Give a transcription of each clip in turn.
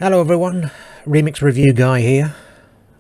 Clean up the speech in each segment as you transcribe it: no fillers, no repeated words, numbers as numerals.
Hello everyone, Remix Review Guy here.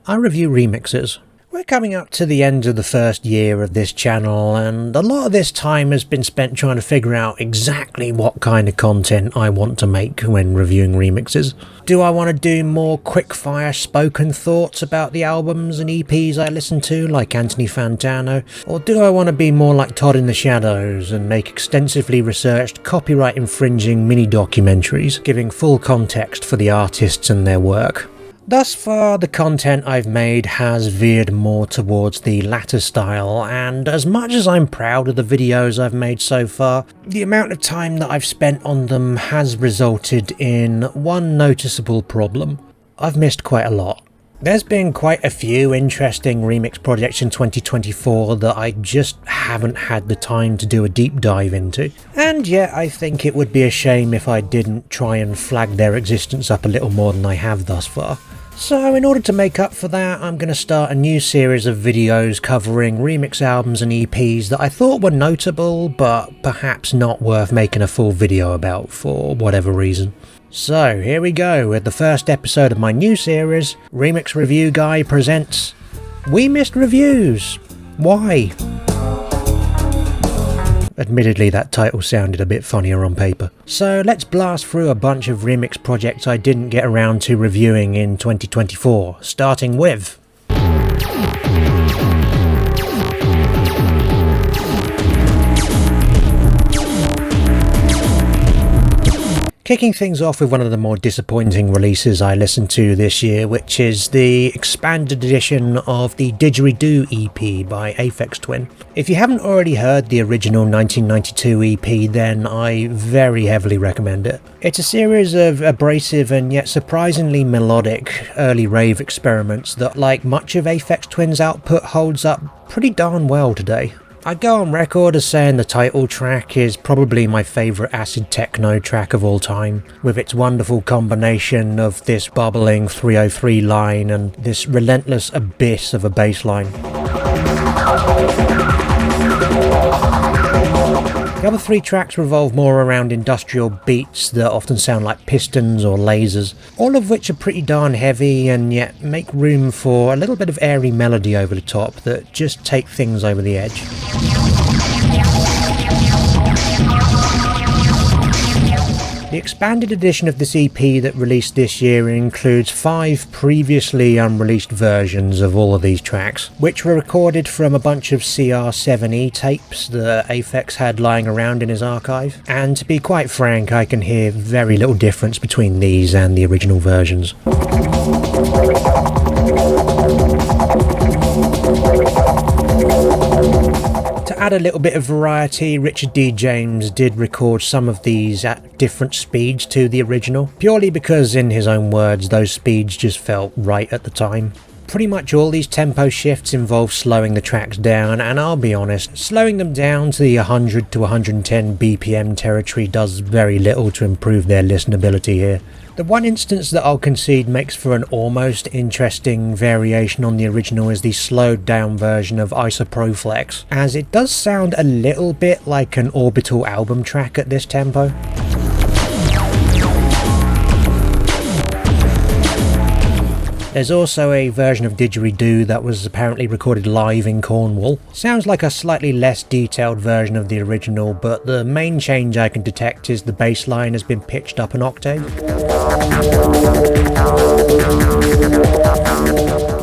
I review remixes. We're coming up to the end of the first year of this channel, and a lot of this time has been spent trying to figure out exactly what kind of content I want to make when reviewing remixes. Do I want to do more quick-fire spoken thoughts about the albums and EPs I listen to, like Anthony Fantano? Or do I want to be more like Todd in the Shadows and make extensively researched, copyright-infringing mini-documentaries, giving full context for the artists and their work? Thus far, the content I've made has veered more towards the latter style, and as much as I'm proud of the videos I've made so far, the amount of time that I've spent on them has resulted in one noticeable problem. I've missed quite a lot. There's been quite a few interesting remix projects in 2024 that I just haven't had the time to do a deep dive into, and yet I think it would be a shame if I didn't try and flag their existence up a little more than I have thus far. So in order to make up for that, I'm going to start a new series of videos covering remix albums and EPs that I thought were notable, but perhaps not worth making a full video about for whatever reason. So here we go with the first episode of my new series, Remix Review Guy presents We Missed Reviews! Why? Admittedly, that title sounded a bit funnier on paper. So let's blast through a bunch of remix projects I didn't get around to reviewing in 2024, starting with... Kicking things off with one of the more disappointing releases I listened to this year, which is the expanded edition of the Didgeridoo EP by Aphex Twin. If you haven't already heard the original 1992 EP, then I very heavily recommend it. It's a series of abrasive and yet surprisingly melodic early rave experiments that, like much of Aphex Twin's output, holds up pretty darn well today. I'd go on record as saying the title track is probably my favourite acid techno track of all time, with its wonderful combination of this bubbling 303 line and this relentless abyss of a bass line. The other three tracks revolve more around industrial beats that often sound like pistons or lasers, all of which are pretty darn heavy and yet make room for a little bit of airy melody over the top that just take things over the edge. The expanded edition of this EP that released this year includes 5 previously unreleased versions of all of these tracks, which were recorded from a bunch of CR7E tapes that Aphex had lying around in his archive, and to be quite frank, I can hear very little difference between these and the original versions. To add a little bit of variety, Richard D. James did record some of these at different speeds to the original, purely because, in his own words, those speeds just felt right at the time. Pretty much all these tempo shifts involve slowing the tracks down, and I'll be honest, slowing them down to the 100 to 110 BPM territory does very little to improve their listenability here. The one instance that I'll concede makes for an almost interesting variation on the original is the slowed down version of Isoproflex, as it does sound a little bit like an Orbital album track at this tempo. There's also a version of Didgeridoo that was apparently recorded live in Cornwall. Sounds like a slightly less detailed version of the original, but the main change I can detect is the bass line has been pitched up an octave,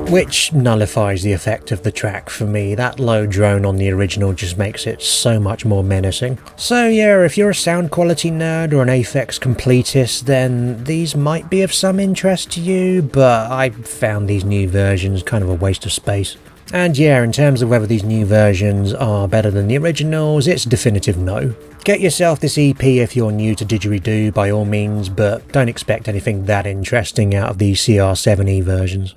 which nullifies the effect of the track for me. That low drone on the original just makes it so much more menacing. So yeah, if you're a sound quality nerd or an Aphex completist, then these might be of some interest to you, but I found these new versions kind of a waste of space. And yeah, in terms of whether these new versions are better than the originals, it's a definitive no. Get yourself this EP if you're new to Didgeridoo by all means, but don't expect anything that interesting out of these CR7E versions.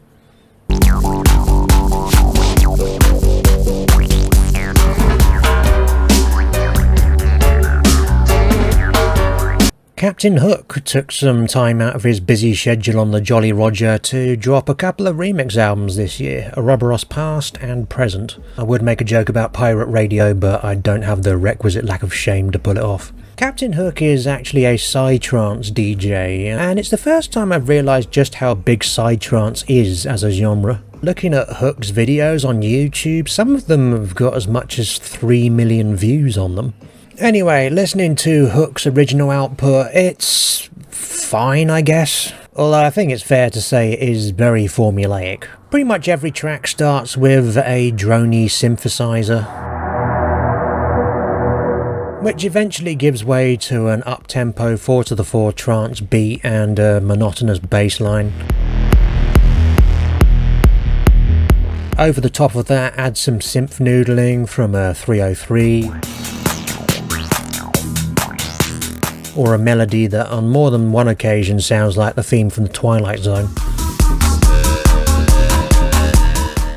Captain Hook took some time out of his busy schedule on the Jolly Roger to drop a couple of remix albums this year, Ouroboros Past and Present. I would make a joke about pirate radio, but I don't have the requisite lack of shame to pull it off. Captain Hook is actually a psytrance DJ, and it's the first time I've realised just how big psytrance is as a genre. Looking at Hook's videos on YouTube, some of them have got as much as 3 million views on them. Anyway, listening to Hook's original output, it's fine, I guess. Although I think it's fair to say it is very formulaic. Pretty much every track starts with a droney synthesizer, which eventually gives way to an up-tempo 4/4 trance beat and a monotonous bass line. Over the top of that, add some synth noodling from a 303, or a melody that on more than one occasion sounds like the theme from the Twilight Zone.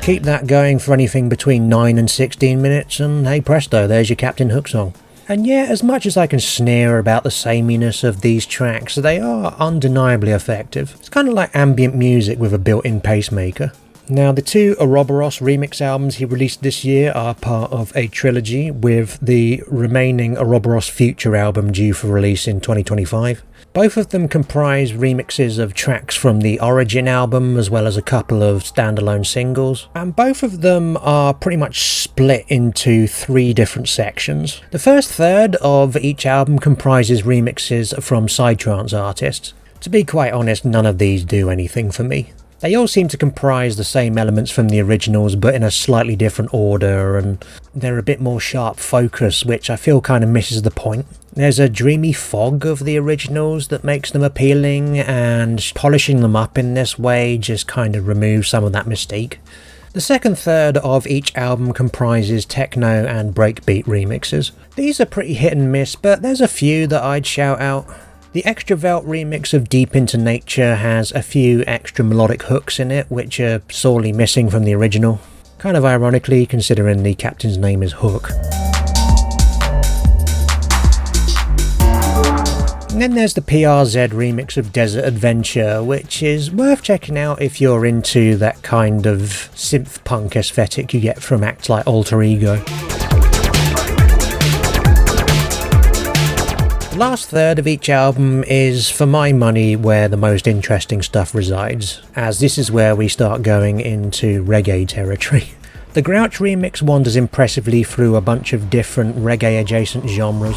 Keep that going for anything between 9 and 16 minutes and hey presto, there's your Captain Hook song. And yeah, as much as I can sneer about the sameness of these tracks, they are undeniably effective. It's kind of like ambient music with a built-in pacemaker. Now, the 2 Ouroboros remix albums he released this year are part of a trilogy, with the remaining Ouroboros Future album due for release in 2025. Both of them comprise remixes of tracks from the Origin album, as well as a couple of standalone singles, and both of them are pretty much split into 3 different sections. The first third of each album comprises remixes from psytrance artists. To be quite honest, none of these do anything for me. They all seem to comprise the same elements from the originals, but in a slightly different order, and they're a bit more sharp focus, which I feel kind of misses the point. There's a dreamy fog of the originals that makes them appealing, and polishing them up in this way just kind of removes some of that mystique. The second third of each album comprises techno and breakbeat remixes. These are pretty hit and miss, but there's a few that I'd shout out. The Extravelt remix of Deep Into Nature has a few extra melodic hooks in it, which are sorely missing from the original. Kind of ironically, considering the captain's name is Hook. And then there's the PRZ remix of Desert Adventure, which is worth checking out if you're into that kind of synth punk aesthetic you get from acts like Alter Ego. The last third of each album is, for my money, where the most interesting stuff resides, as this is where we start going into reggae territory. The Grouch remix wanders impressively through a bunch of different reggae-adjacent genres.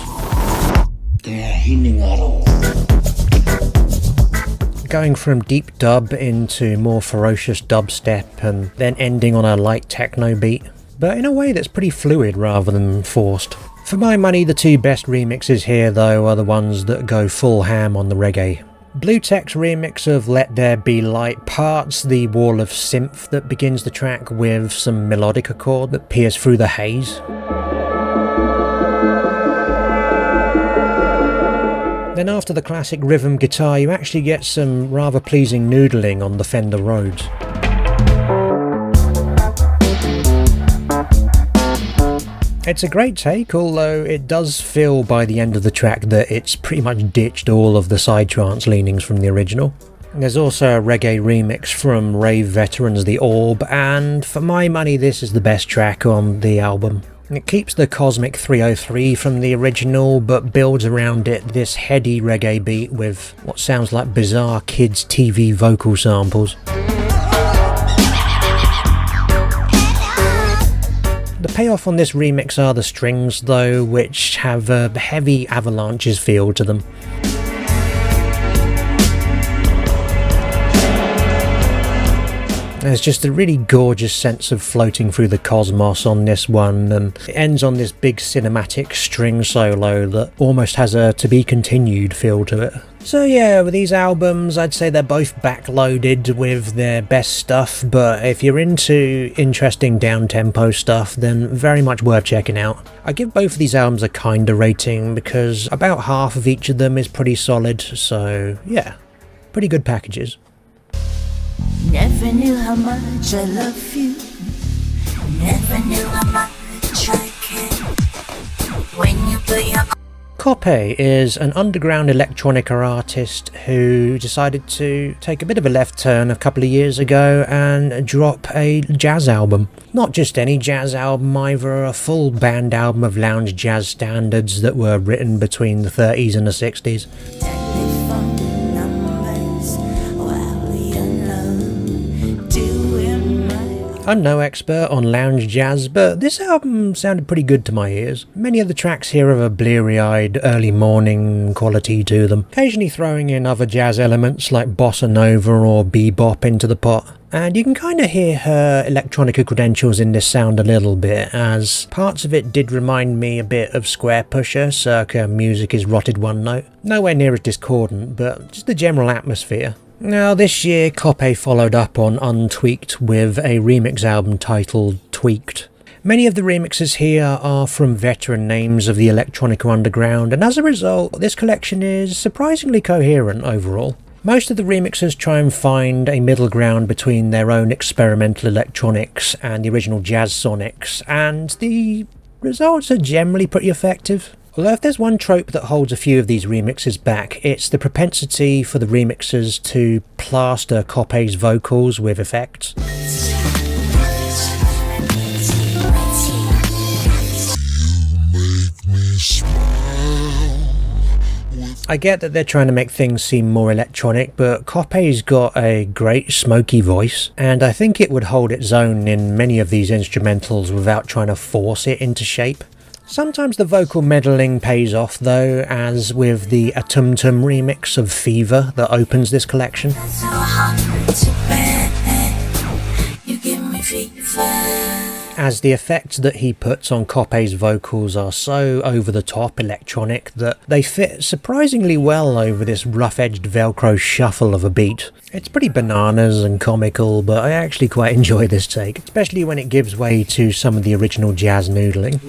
Going from deep dub into more ferocious dubstep and then ending on a light techno beat, but in a way that's pretty fluid rather than forced. For my money, the 2 best remixes here though are the ones that go full ham on the reggae. Blue Tech's remix of Let There Be Light parts the wall of synth that begins the track with some melodic accord that pierce through the haze. Then after the classic rhythm guitar, you actually get some rather pleasing noodling on the Fender Rhodes. It's a great take, although it does feel by the end of the track that it's pretty much ditched all of the psytrance leanings from the original. There's also a reggae remix from rave veterans The Orb, and for my money this is the best track on the album. It keeps the cosmic 303 from the original, but builds around it this heady reggae beat with what sounds like bizarre kids' TV vocal samples. The payoff on this remix are the strings though, which have a heavy avalanches feel to them. There's just a really gorgeous sense of floating through the cosmos on this one, and it ends on this big cinematic string solo that almost has a to be continued feel to it. So yeah, with these albums I'd say they're both backloaded with their best stuff, but if you're into interesting down-tempo stuff then very much worth checking out. I give both of these albums a kinda rating because about half of each of them is pretty solid, so yeah, pretty good packages. Never knew how much I love you. Never knew how much I care. When you put your Coppé is an underground electronica artist who decided to take a bit of a left turn a couple of years ago and drop a jazz album. Not just any jazz album either, a full band album of lounge jazz standards that were written between the 30s and the 60s. I'm no expert on lounge jazz, but this album sounded pretty good to my ears. Many of the tracks here have a bleary-eyed, early morning quality to them, occasionally throwing in other jazz elements like bossa nova or bebop into the pot. And you can kind of hear her electronica credentials in this sound a little bit, as parts of it did remind me a bit of Square Pusher, circa Music is Rotted One Note. Nowhere near as discordant, but just the general atmosphere. Now, this year, Coppé followed up on Untweaked with a remix album titled Tweaked. Many of the remixes here are from veteran names of the electronica underground, and as a result, this collection is surprisingly coherent overall. Most of the remixes try and find a middle ground between their own experimental electronics and the original jazz sonics, and the results are generally pretty effective. Although if there's one trope that holds a few of these remixes back, it's the propensity for the remixers to plaster Coppé's vocals with effects. I get that they're trying to make things seem more electronic, but Coppé's got a great smoky voice, and I think it would hold its own in many of these instrumentals without trying to force it into shape. Sometimes the vocal meddling pays off though, as with the Atum Tum remix of Fever that opens this collection. As the effects that he puts on Coppé's vocals are so over-the-top electronic that they fit surprisingly well over this rough-edged Velcro shuffle of a beat. It's pretty bananas and comical, but I actually quite enjoy this take, especially when it gives way to some of the original jazz noodling.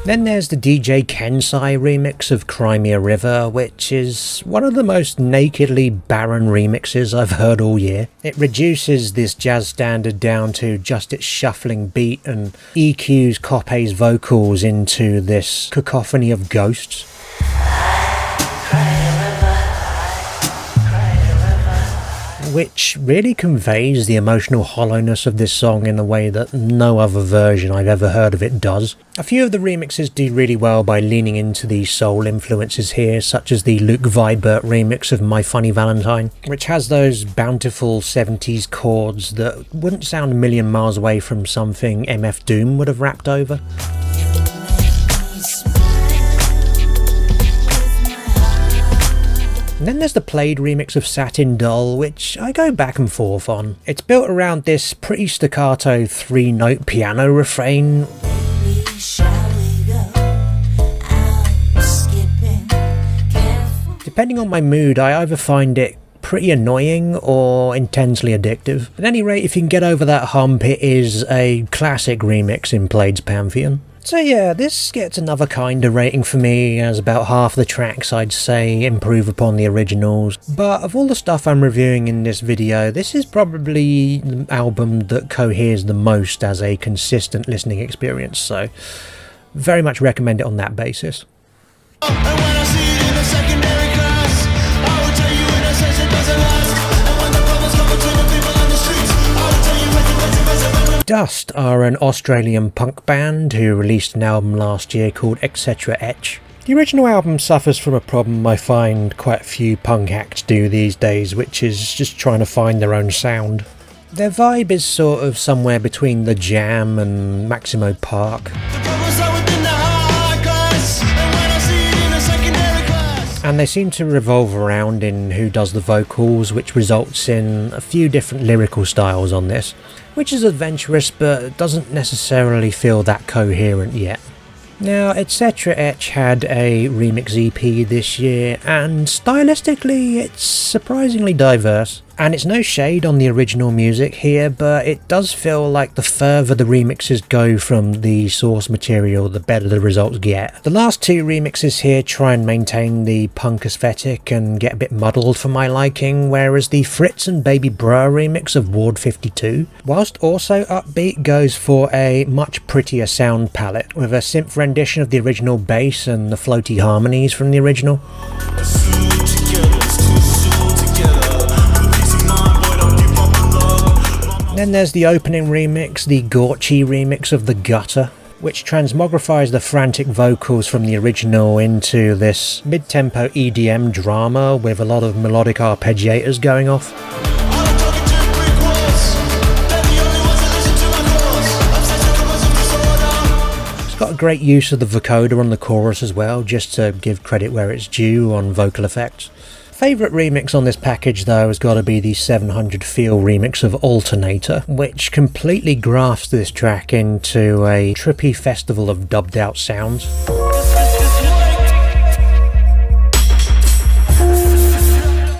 Then there's the DJ Kensai remix of Crimea River, which is one of the most nakedly barren remixes I've heard all year. It reduces this jazz standard down to just its shuffling beat and EQs Coppé's vocals into this cacophony of ghosts. Which really conveys the emotional hollowness of this song in a way that no other version I've ever heard of it does. A few of the remixes do really well by leaning into the soul influences here, such as the Luke Vibert remix of My Funny Valentine, which has those bountiful 70s chords that wouldn't sound a million miles away from something MF Doom would have rapped over. And then there's the played remix of Satin Doll, which I go back and forth on. It's built around this pretty staccato 3-note piano refrain. Depending on my mood, I either find it pretty annoying or intensely addictive. At any rate, if you can get over that hump, it is a classic remix in Plaid's pantheon. So yeah, this gets another kind of rating for me, as about half the tracks I'd say improve upon the originals. But of all the stuff I'm reviewing in this video, this is probably the album that coheres the most as a consistent listening experience, so very much recommend it on that basis. Dust are an Australian punk band who released an album last year called Etc. Etch. The original album suffers from a problem I find quite a few punk acts do these days, which is just trying to find their own sound. Their vibe is sort of somewhere between The Jam and Maximo Park. And they seem to revolve around in who does the vocals, which results in a few different lyrical styles on this, which is adventurous but doesn't necessarily feel that coherent yet. Now, Etc. Etch had a remix EP this year, and stylistically it's surprisingly diverse. And it's no shade on the original music here, but it does feel like the further the remixes go from the source material, the better the results get. The last two remixes here try and maintain the punk aesthetic and get a bit muddled for my liking, whereas the Fritz and Baby Bra remix of Ward 52, whilst also upbeat, goes for a much prettier sound palette, with a synth rendition of the original bass and the floaty harmonies from the original. Then there's the opening remix, the Gorchi remix of The Gutter, which transmogrifies the frantic vocals from the original into this mid-tempo EDM drama with a lot of melodic arpeggiators going off. It's got a great use of the vocoder on the chorus as well, just to give credit where it's due on vocal effects. Favourite remix on this package though has got to be the 700 Feel remix of Alternator, which completely grafts this track into a trippy festival of dubbed out sounds.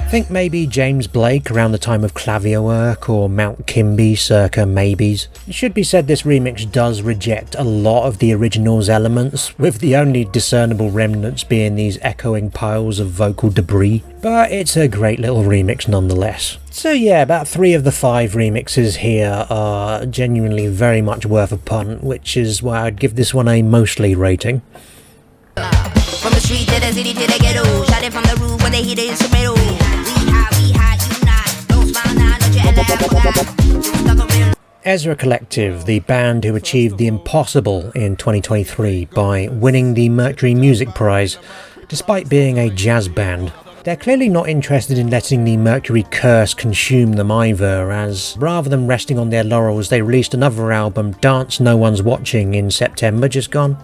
Think maybe James Blake around the time of Clavierwork, or Mount Kimby circa Maybes. It should be said this remix does reject a lot of the original's elements, with the only discernible remnants being these echoing piles of vocal debris, but it's a great little remix nonetheless. So yeah, about 3 of the 5 remixes here are genuinely very much worth a punt, which is why I'd give this one a mostly rating. From the street to the city to the ghetto, shot it from the roof when they hit the instrumental. Ezra Collective, the band who achieved the impossible in 2023 by winning the Mercury Music Prize, despite being a jazz band. They're clearly not interested in letting the Mercury curse consume them either, as rather than resting on their laurels, they released another album, Dance No One's Watching, in September just gone.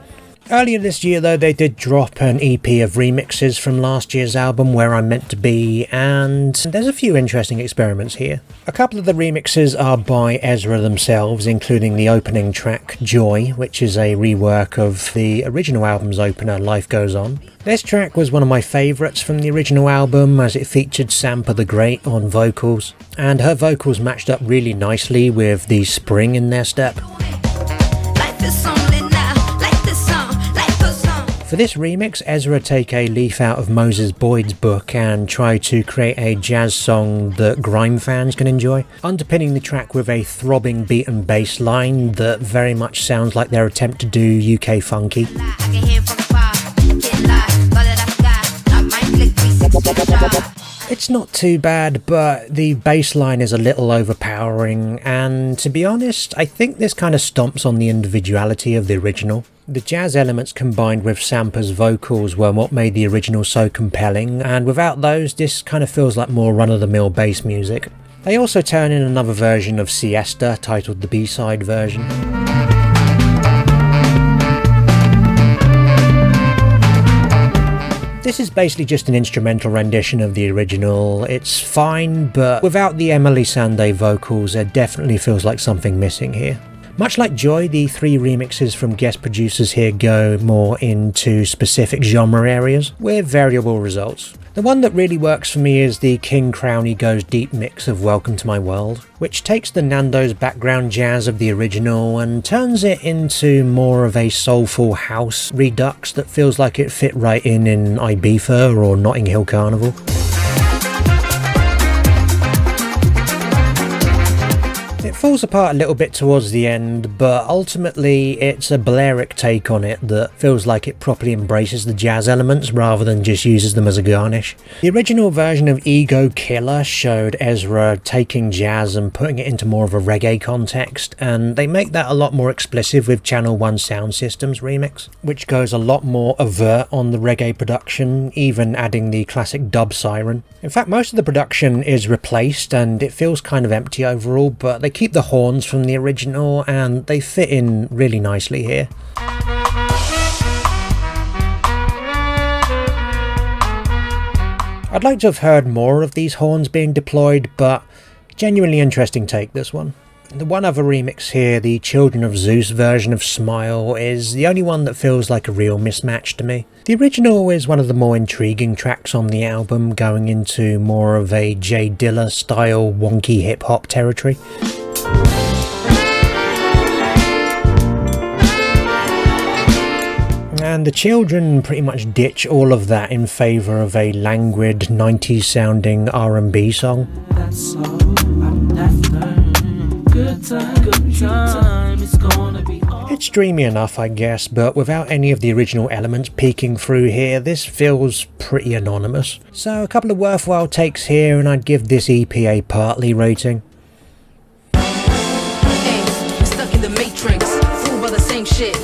Earlier this year though, they did drop an EP of remixes from last year's album, Where I'm Meant to Be, and there's a few interesting experiments here. A couple of the remixes are by Ezra themselves, including the opening track, Joy, which is a rework of the original album's opener, Life Goes On. This track was one of my favourites from the original album, as it featured Sampa the Great on vocals, and her vocals matched up really nicely with the spring in their step. For this remix, Ezra take a leaf out of Moses Boyd's book and try to create a jazz song that grime fans can enjoy, underpinning the track with a throbbing beat and bass line that very much sounds like their attempt to do UK funky. It's not too bad, but the bass line is a little overpowering, and to be honest, I think this kind of stomps on the individuality of the original. The jazz elements combined with Sampa's vocals were what made the original so compelling, and without those, this kind of feels like more run-of-the-mill bass music. They also turn in another version of Siesta, titled the B-side version. This is basically just an instrumental rendition of the original. It's fine, but without the Emily Sandé vocals, there definitely feels like something missing here. Much like Joy, the 3 remixes from guest producers here go more into specific genre areas, with variable results. The one that really works for me is the King Crowny Goes Deep mix of Welcome to My World, which takes the Nando's background jazz of the original and turns it into more of a soulful house redux that feels like it fit right in Ibiza or Notting Hill Carnival. It falls apart a little bit towards the end, but ultimately it's a Blairic take on it that feels like it properly embraces the jazz elements rather than just uses them as a garnish. The original version of Ego Killer showed Ezra taking jazz and putting it into more of a reggae context, and they make that a lot more explicit with Channel 1 Sound System's remix, which goes a lot more overt on the reggae production, even adding the classic dub siren. In fact, most of the production is replaced and it feels kind of empty overall, but they keep the horns from the original and they fit in really nicely here. I'd like to have heard more of these horns being deployed, but genuinely interesting take, this one. The one other remix here, the Children of Zeus version of Smile, is the only one that feels like a real mismatch to me. The original is one of the more intriguing tracks on the album, going into more of a J Dilla style wonky hip hop territory. And the Children pretty much ditch all of that in favour of a languid 90s sounding R&B song. That's all I'm after. Good time, it's gonna be all. It's dreamy enough, I guess, but without any of the original elements peeking through here, this feels pretty anonymous. So a couple of worthwhile takes here, and I'd give this EP a partly rating. Hey, we're stuck in the matrix, fooled by the same shit.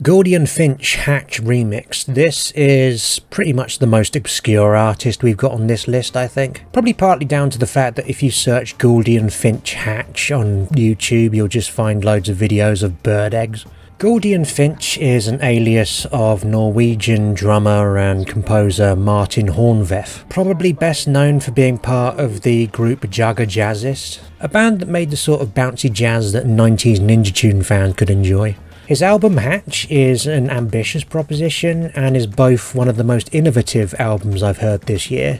Gouldian Finch Hatch remix. This is pretty much the most obscure artist we've got on this list, I think. Probably partly down to the fact that if you search Gouldian Finch Hatch on YouTube, you'll just find loads of videos of bird eggs. Gouldian Finch is an alias of Norwegian drummer and composer Martin Hornveff, probably best known for being part of the group Jaga Jazzist, a band that made the sort of bouncy jazz that 90s Ninja Tune fans could enjoy. His album Hatch is an ambitious proposition and is both one of the most innovative albums I've heard this year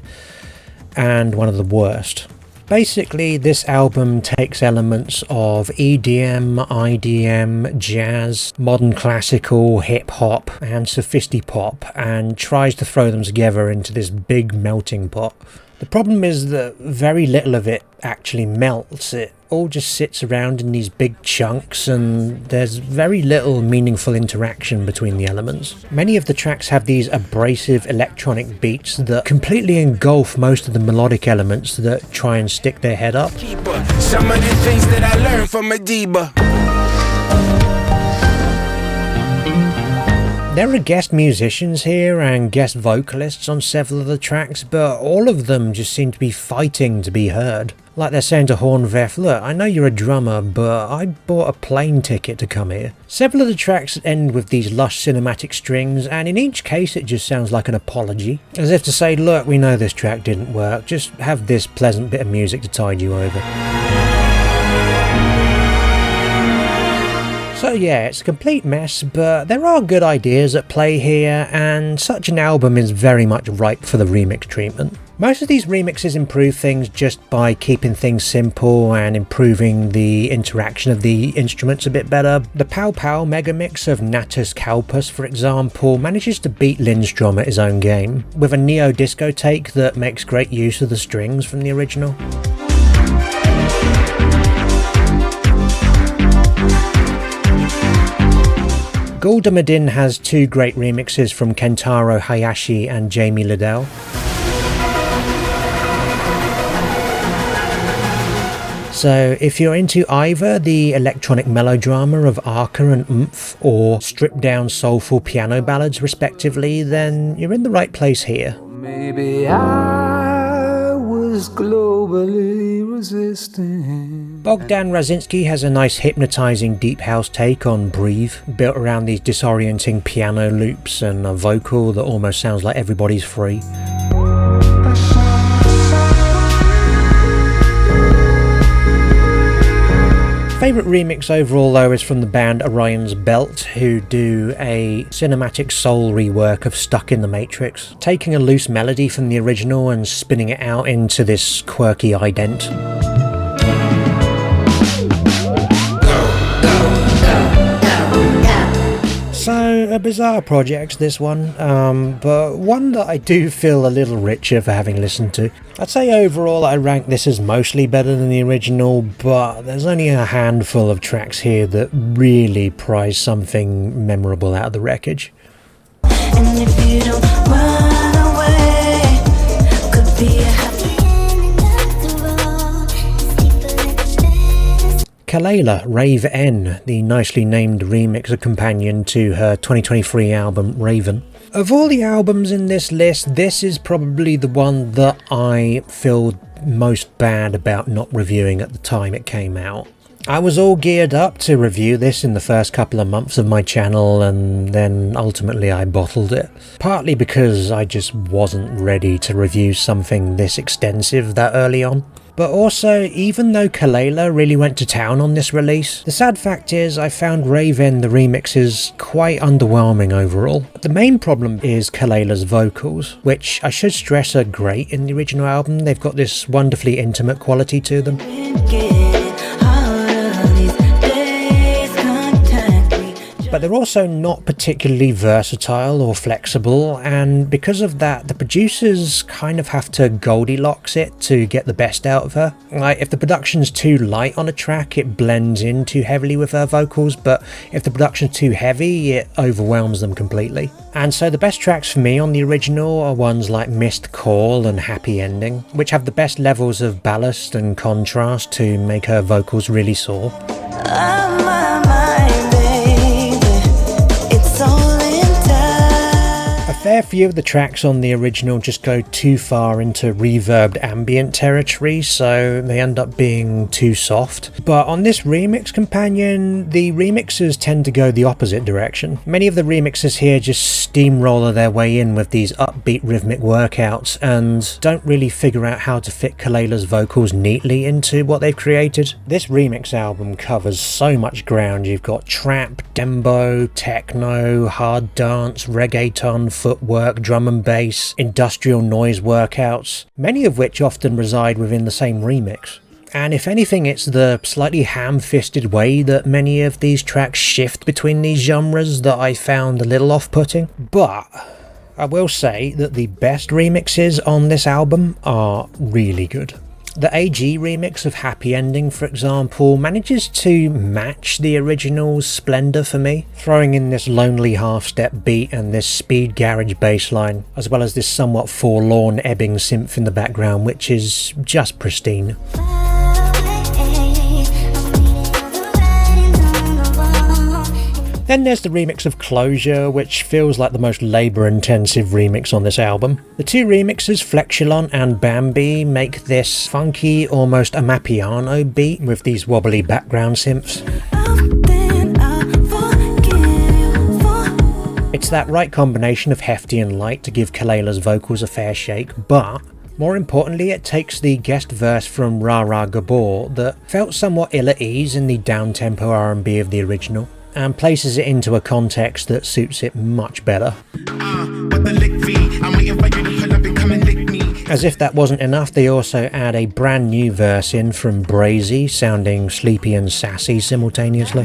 and one of the worst. Basically, this album takes elements of EDM, IDM, jazz, modern classical, hip-hop and sophisti-pop and tries to throw them together into this big melting pot. The problem is that very little of it actually melts. It all just sits around in these big chunks and there's very little meaningful interaction between the elements. Many of the tracks have these abrasive electronic beats that completely engulf most of the melodic elements that try and stick their head up. Some of the things that I learned from Adiba. There are guest musicians here and guest vocalists on several of the tracks, but all of them just seem to be fighting to be heard. Like they're saying to Hornveff, look, I know you're a drummer, but I bought a plane ticket to come here. Several of the tracks end with these lush cinematic strings, and in each case it just sounds like an apology. As if to say, look, we know this track didn't work, just have this pleasant bit of music to tide you over. So yeah, it's a complete mess, but there are good ideas at play here, and such an album is very much ripe for the remix treatment. Most of these remixes improve things just by keeping things simple and improving the interaction of the instruments a bit better. The Pow Pow mega mix of Natus Kalpus, for example, manages to beat Lindstrom at his own game, with a neo-disco take that makes great use of the strings from the original. Guldamadin has two great remixes from Kentaro Hayashi and Jamie Liddell. So if you're into either the electronic melodrama of Arca and Oomph or stripped down soulful piano ballads respectively, then you're in the right place here. Maybe I was globally resistant. Bogdan Razinski has a nice hypnotising deep house take on Breathe, built around these disorienting piano loops and a vocal that almost sounds like everybody's free. Favourite remix overall though is from the band Orion's Belt, who do a cinematic soul rework of Stuck in the Matrix, taking a loose melody from the original and spinning it out into this quirky ident. So, a bizarre project this one, but one that I do feel a little richer for having listened to. I'd say overall I rank this as mostly better than the original, but there's only a handful of tracks here that really prize something memorable out of the wreckage. And if you don't run away, could be a happy. Kelela, Rave N, the nicely named remix a companion to her 2023 album Raven. Of all the albums in this list, this is probably the one that I feel most bad about not reviewing at the time it came out. I was all geared up to review this in the first couple of months of my channel, and then ultimately I bottled it. Partly because I just wasn't ready to review something this extensive that early on. But also, even though Kelela really went to town on this release, the sad fact is I found Raven the remixes quite underwhelming overall. The main problem is Kelela's vocals, which I should stress are great in the original album. They've got this wonderfully intimate quality to them. But they're also not particularly versatile or flexible, and because of that, the producers kind of have to Goldilocks it to get the best out of her. Like, if the production's too light on a track, it blends in too heavily with her vocals, but if the production's too heavy, it overwhelms them completely. And so the best tracks for me on the original are ones like Missed Call and Happy Ending, which have the best levels of ballast and contrast to make her vocals really soar. A fair few of the tracks on the original just go too far into reverbed ambient territory, so they end up being too soft. But on this remix companion, the remixes tend to go the opposite direction. Many of the remixes here just steamroller their way in with these upbeat rhythmic workouts and don't really figure out how to fit Kelela's vocals neatly into what they've created. This remix album covers so much ground. You've got trap, dembo, techno, hard dance, reggaeton, footwork, drum and bass, industrial noise workouts, many of which often reside within the same remix. And if anything, it's the slightly ham-fisted way that many of these tracks shift between these genres that I found a little off-putting. But I will say that the best remixes on this album are really good. The AG remix of Happy Ending, for example, manages to match the original's splendour for me, throwing in this lonely half-step beat and this speed garage bass line, as well as this somewhat forlorn ebbing synth in the background, which is just pristine. Then there's the remix of Closure, which feels like the most labour-intensive remix on this album. The two remixes, Flexulon and Bambi, make this funky, almost amapiano beat with these wobbly background synths. It's that right combination of hefty and light to give Kelela's vocals a fair shake, but more importantly, it takes the guest verse from Rara Gabor that felt somewhat ill at ease in the down-tempo R&B of the original, and places it into a context that suits it much better. As if that wasn't enough, they also add a brand new verse in from Brazy, sounding sleepy and sassy simultaneously.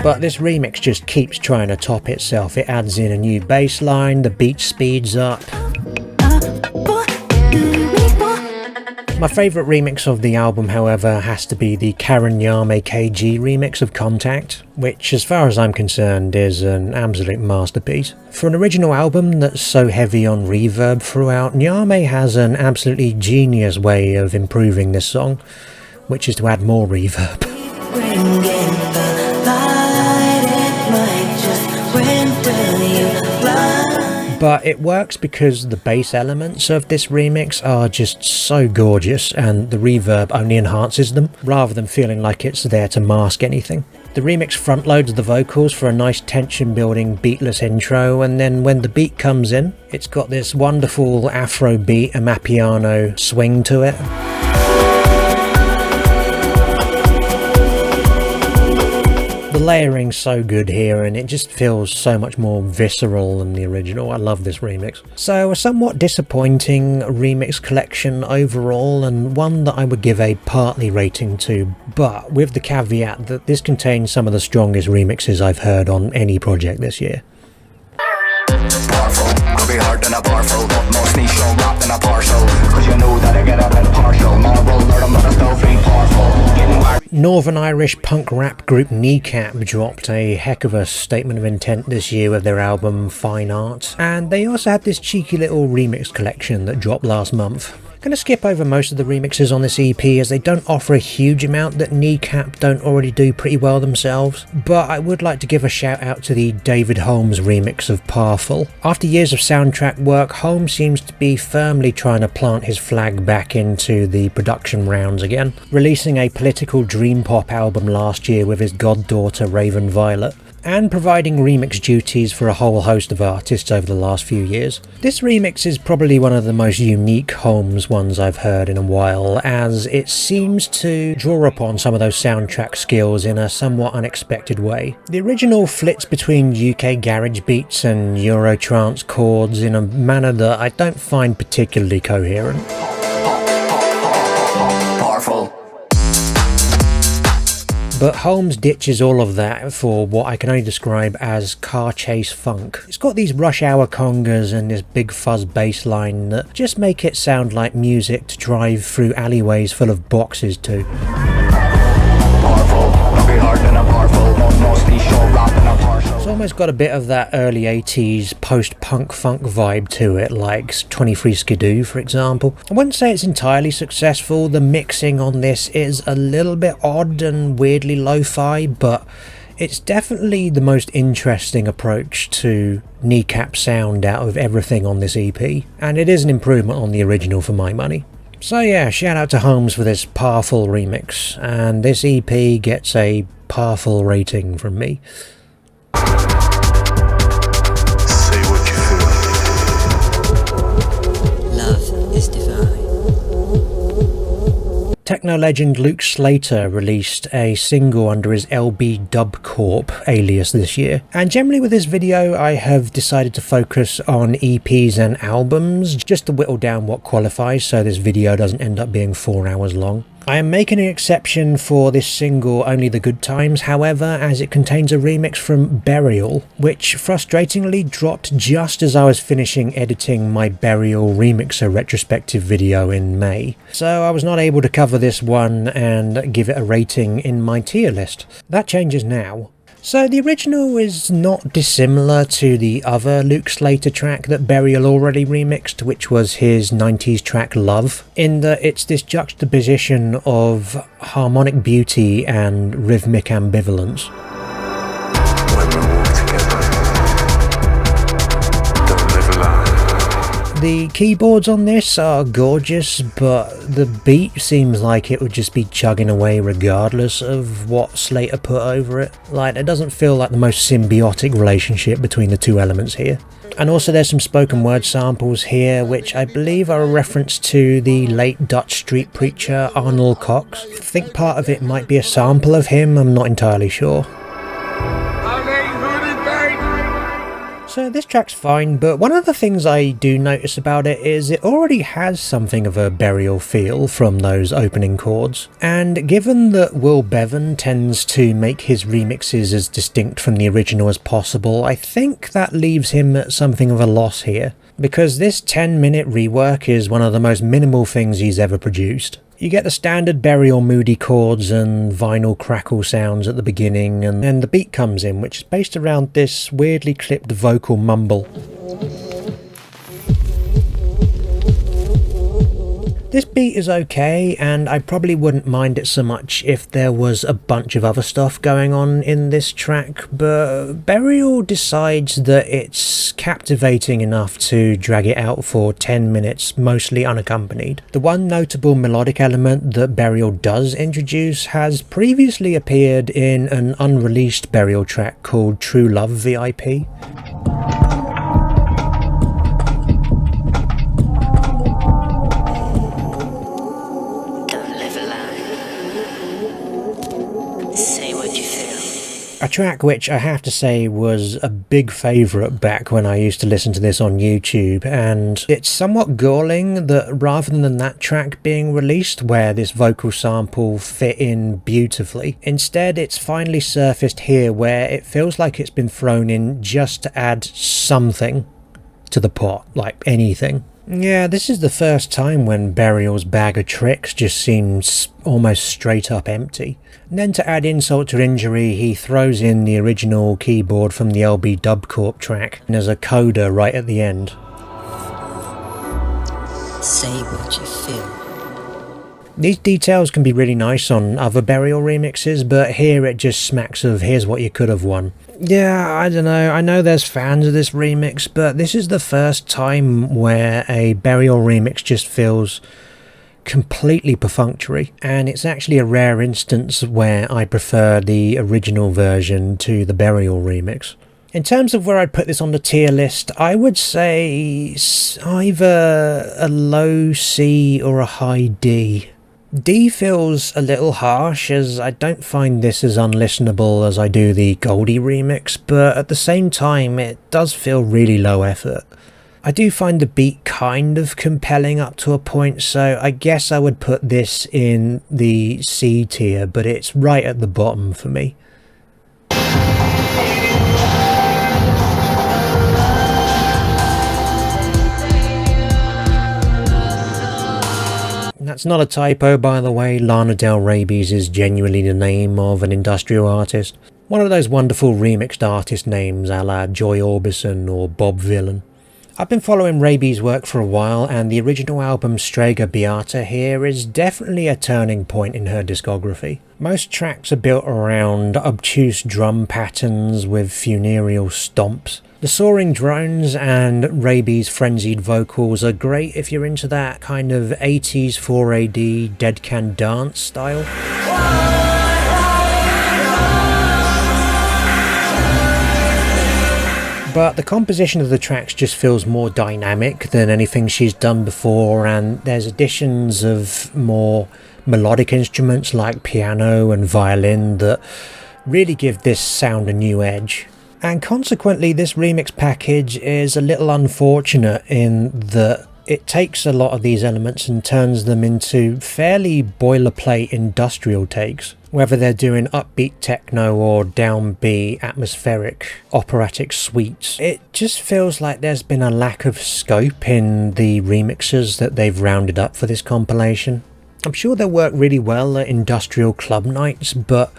But this remix just keeps trying to top itself. It adds in a new bass line, the beat speeds up. My favourite remix of the album, however, has to be the Karen Yame KG remix of Contact, which, as far as I'm concerned, is an absolute masterpiece. For an original album that's so heavy on reverb throughout, Yame has an absolutely genius way of improving this song, which is to add more reverb. But it works because the bass elements of this remix are just so gorgeous, and the reverb only enhances them, rather than feeling like it's there to mask anything. The remix front-loads the vocals for a nice tension-building beatless intro, and then when the beat comes in, it's got this wonderful Afrobeat amapiano swing to it. The layering's so good here, and it just feels so much more visceral than the original. I love this remix. So a somewhat disappointing remix collection overall, and one that I would give a partly rating to, but with the caveat that this contains some of the strongest remixes I've heard on any project this year. Northern Irish punk rap group Kneecap dropped a heck of a statement of intent this year with their album Fine Art, and they also had this cheeky little remix collection that dropped last month. Going to skip over most of the remixes on this EP as they don't offer a huge amount that Kneecap don't already do pretty well themselves, but I would like to give a shout out to the David Holmes remix of Powerful. After years of soundtrack work, Holmes seems to be firmly trying to plant his flag back into the production rounds again, releasing a political dream pop album last year with his goddaughter Raven Violet, and providing remix duties for a whole host of artists over the last few years. This remix is probably one of the most unique Holmes ones I've heard in a while, as it seems to draw upon some of those soundtrack skills in a somewhat unexpected way. The original flits between UK garage beats and Eurotrance chords in a manner that I don't find particularly coherent. Powerful. But Holmes ditches all of that for what I can only describe as car chase funk. It's got these rush hour congas and this big fuzz bass line that just make it sound like music to drive through alleyways full of boxes to. It's almost got a bit of that early 80s post-punk funk vibe to it, like 23 Skidoo for example. I wouldn't say it's entirely successful. The mixing on this is a little bit odd and weirdly lo-fi, but it's definitely the most interesting approach to Kneecap sound out of everything on this EP, and it is an improvement on the original for my money. So yeah, shout out to Holmes for this Powerful remix, and this EP gets a powerful rating from me. Say what you feel. Love is divine. Techno legend Luke Slater released a single under his LB Dub Corp alias this year, and generally with this video I have decided to focus on EPs and albums just to whittle down what qualifies so this video doesn't end up being 4 hours long. I am making an exception for this single Only the Good Times, however, as it contains a remix from Burial, which frustratingly dropped just as I was finishing editing my Burial Remixer retrospective video in May. So I was not able to cover this one and give it a rating in my tier list. That changes now. So the original is not dissimilar to the other Luke Slater track that Burial already remixed, which was his 90s track Love, in that it's this juxtaposition of harmonic beauty and rhythmic ambivalence. When we walk together, don't live a lie. The keyboards on this are gorgeous, but the beat seems like it would just be chugging away regardless of what Slater put over it. Like, it doesn't feel like the most symbiotic relationship between the two elements here. And also there's some spoken word samples here, which I believe are a reference to the late Dutch street preacher Arnold Cox. I think part of it might be a sample of him, I'm not entirely sure. So this track's fine, but one of the things I do notice about it is it already has something of a Burial feel from those opening chords. And given that Will Bevan tends to make his remixes as distinct from the original as possible, I think that leaves him at something of a loss here, because this 10-minute rework is one of the most minimal things he's ever produced. You get the standard Burial moody chords and vinyl crackle sounds at the beginning, and then the beat comes in, which is based around this weirdly clipped vocal mumble. This beat is okay, and I probably wouldn't mind it so much if there was a bunch of other stuff going on in this track, but Burial decides that it's captivating enough to drag it out for 10 minutes, mostly unaccompanied. The one notable melodic element that Burial does introduce has previously appeared in an unreleased Burial track called True Love VIP. A track which I have to say was a big favourite back when I used to listen to this on YouTube, and it's somewhat galling that rather than that track being released where this vocal sample fit in beautifully, instead it's finally surfaced here where it feels like it's been thrown in just to add something to the pot, like anything. Yeah, this is the first time when Burial's bag of tricks just seems almost straight up empty. And then to add insult to injury, he throws in the original keyboard from the LB Dub Corp track, and there's a coda right at the end. Say what you feel. These details can be really nice on other Burial remixes, but here it just smacks of here's what you could have won. Yeah, I don't know, I know there's fans of this remix, but this is the first time where a Burial remix just feels completely perfunctory, and it's actually a rare instance where I prefer the original version to the Burial remix. In terms of where I'd put this on the tier list, I would say either a low C or a high D. D feels a little harsh, as I don't find this as unlistenable as I do the Goldie remix, but at the same time it does feel really low effort. I do find the beat kind of compelling up to a point, so I guess I would put this in the C tier, but it's right at the bottom for me. That's not a typo, by the way. Lana Del Rabies is genuinely the name of an industrial artist. One of those wonderful remixed artist names a la Joy Orbison or Bob Vylan. I've been following Rabies' work for a while, and the original album Strega Beata here is definitely a turning point in her discography. Most tracks are built around obtuse drum patterns with funereal stomps. The soaring drones and Rabies' frenzied vocals are great if you're into that kind of 80s 4AD dead can dance style. But the composition of the tracks just feels more dynamic than anything she's done before, and there's additions of more melodic instruments like piano and violin that really give this sound a new edge. And consequently, this remix package is a little unfortunate in that it takes a lot of these elements and turns them into fairly boilerplate industrial takes. Whether they're doing upbeat techno or downbeat atmospheric operatic suites, it just feels like there's been a lack of scope in the remixes that they've rounded up for this compilation. I'm sure they'll work really well at industrial club nights, but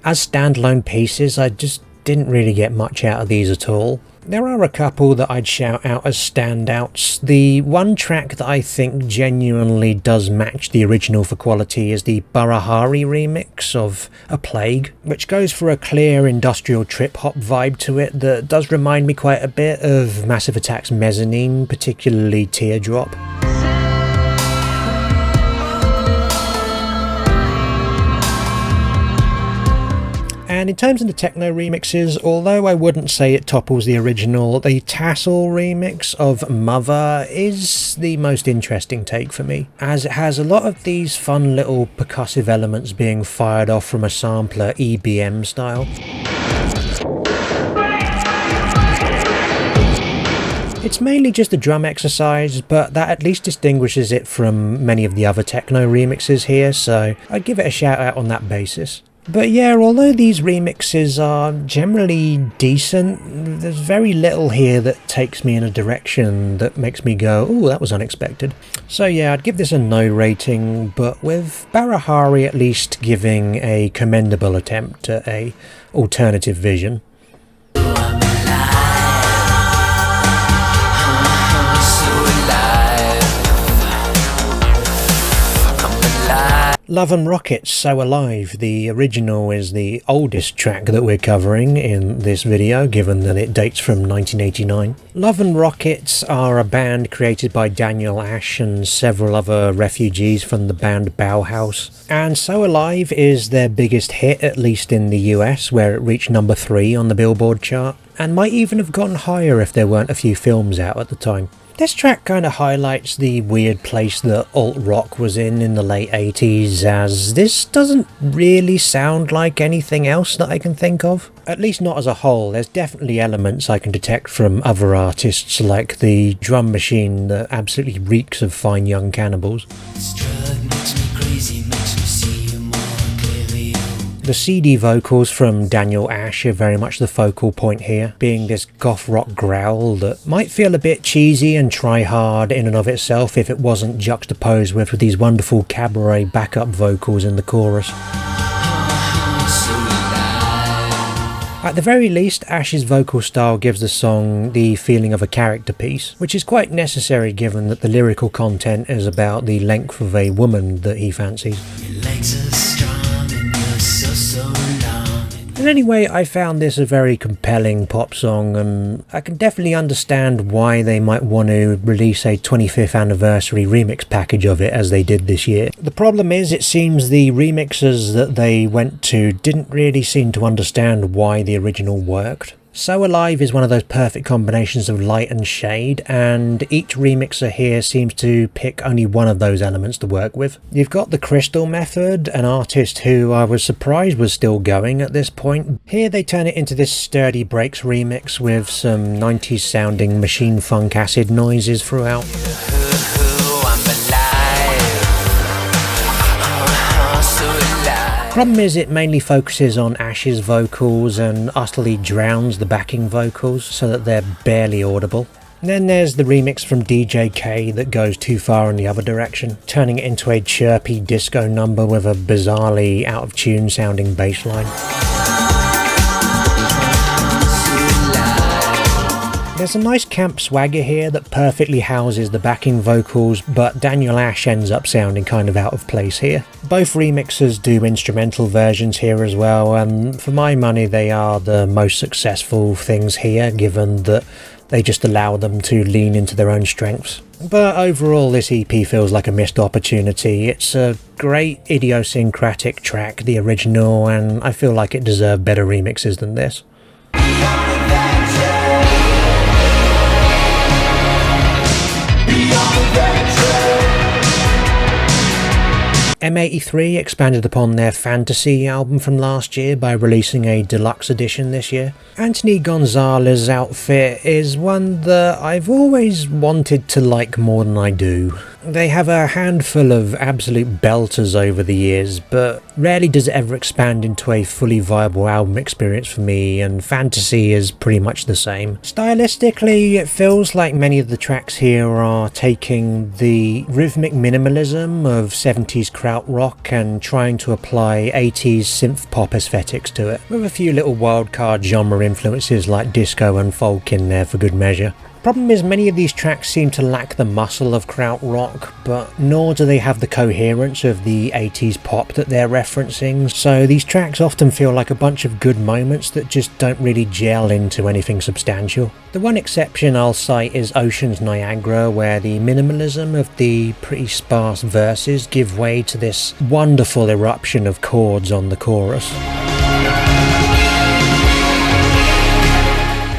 as standalone pieces, I just didn't really get much out of these at all. There are a couple that I'd shout out as standouts. The one track that I think genuinely does match the original for quality is the Barahari remix of A Plague, which goes for a clear industrial trip-hop vibe to it that does remind me quite a bit of Massive Attack's Mezzanine, particularly Teardrop. And in terms of the techno remixes, although I wouldn't say it topples the original, the Tassel remix of Mother is the most interesting take for me, as it has a lot of these fun little percussive elements being fired off from a sampler EBM style. It's mainly just a drum exercise, but that at least distinguishes it from many of the other techno remixes here, so I'd give it a shout out on that basis. But yeah, although these remixes are generally decent, there's very little here that takes me in a direction that makes me go, ooh, that was unexpected. So yeah, I'd give this a no rating, but with Barahari at least giving a commendable attempt at a alternative vision. Love and Rockets, So Alive. The original is the oldest track that we're covering in this video, given that it dates from 1989. Love and Rockets are a band created by Daniel Ash and several other refugees from the band Bauhaus. And So Alive is their biggest hit, at least in the US, where it reached number 3 on the Billboard chart, and might even have gone higher if there weren't a few films out at the time. This track kind of highlights the weird place that alt-rock was in the late 80s, as this doesn't really sound like anything else that I can think of. At least not as a whole. There's definitely elements I can detect from other artists, like the drum machine that absolutely reeks of Fine Young Cannibals. The CD vocals from Daniel Ash are very much the focal point here, being this goth rock growl that might feel a bit cheesy and try hard in and of itself if it wasn't juxtaposed with these wonderful cabaret backup vocals in the chorus. At the very least, Ash's vocal style gives the song the feeling of a character piece, which is quite necessary given that the lyrical content is about the length of a woman that he fancies. And anyway, I found this a very compelling pop song, and I can definitely understand why they might want to release a 25th anniversary remix package of it as they did this year. The problem is, it seems the remixers that they went to didn't really seem to understand why the original worked. So Alive is one of those perfect combinations of light and shade, and each remixer here seems to pick only one of those elements to work with. You've got the Crystal Method, an artist who I was surprised was still going at this point. Here they turn it into this sturdy breaks remix with some 90s sounding machine funk acid noises throughout. Problem is, it mainly focuses on Ash's vocals and utterly drowns the backing vocals so that they're barely audible. And then there's the remix from DJ K that goes too far in the other direction, turning it into a chirpy disco number with a bizarrely out of tune sounding bass line. There's a nice camp swagger here that perfectly houses the backing vocals, but Daniel Ash ends up sounding kind of out of place here. Both remixers do instrumental versions here as well, and for my money they are the most successful things here, given that they just allow them to lean into their own strengths. But overall, this EP feels like a missed opportunity. It's a great idiosyncratic track, the original, and I feel like it deserved better remixes than this. M83 expanded upon their Fantasy album from last year by releasing a deluxe edition this year. Anthony Gonzalez's outfit is one that I've always wanted to like more than I do. They have a handful of absolute belters over the years, but rarely does it ever expand into a fully viable album experience for me, and Fantasy is pretty much the same. Stylistically, it feels like many of the tracks here are taking the rhythmic minimalism of 70s krautrock and trying to apply 80s synth pop aesthetics to it, with a few little wildcard genre influences like disco and folk in there for good measure. Problem is, many of these tracks seem to lack the muscle of krautrock, but nor do they have the coherence of the 80s pop that they're referencing, so these tracks often feel like a bunch of good moments that just don't really gel into anything substantial. The one exception I'll cite is Ocean's Niagara, where the minimalism of the pretty sparse verses give way to this wonderful eruption of chords on the chorus.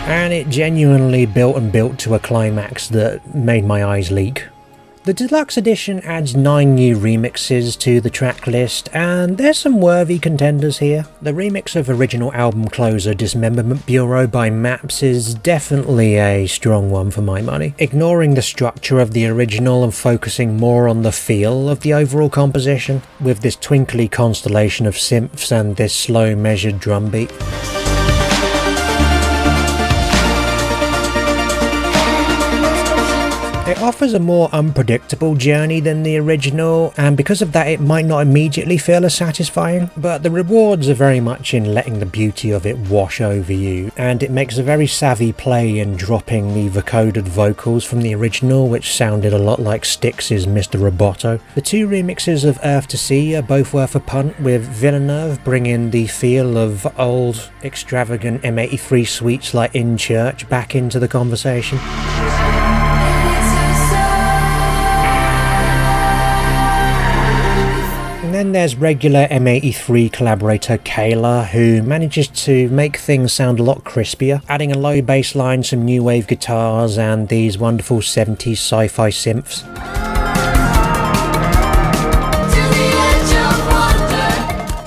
And it genuinely built to a climax that made my eyes leak. The deluxe edition adds 9 new remixes to the track list, and there's some worthy contenders here. The remix of original album closer Dismemberment Bureau by Maps is definitely a strong one for my money, ignoring the structure of the original and focusing more on the feel of the overall composition, with this twinkly constellation of synths and this slow measured drum beat. It offers a more unpredictable journey than the original, and because of that it might not immediately feel as satisfying, but the rewards are very much in letting the beauty of it wash over you, and it makes a very savvy play in dropping the vocoded vocals from the original, which sounded a lot like Styx's Mr. Roboto. The two remixes of Earth to Sea are both worth a punt, with Villeneuve bringing the feel of old, extravagant M83 suites like In Church back into the conversation. And then there's regular M83 collaborator Kelela, who manages to make things sound a lot crispier, adding a low bass line, some new wave guitars, and these wonderful 70s sci-fi synths.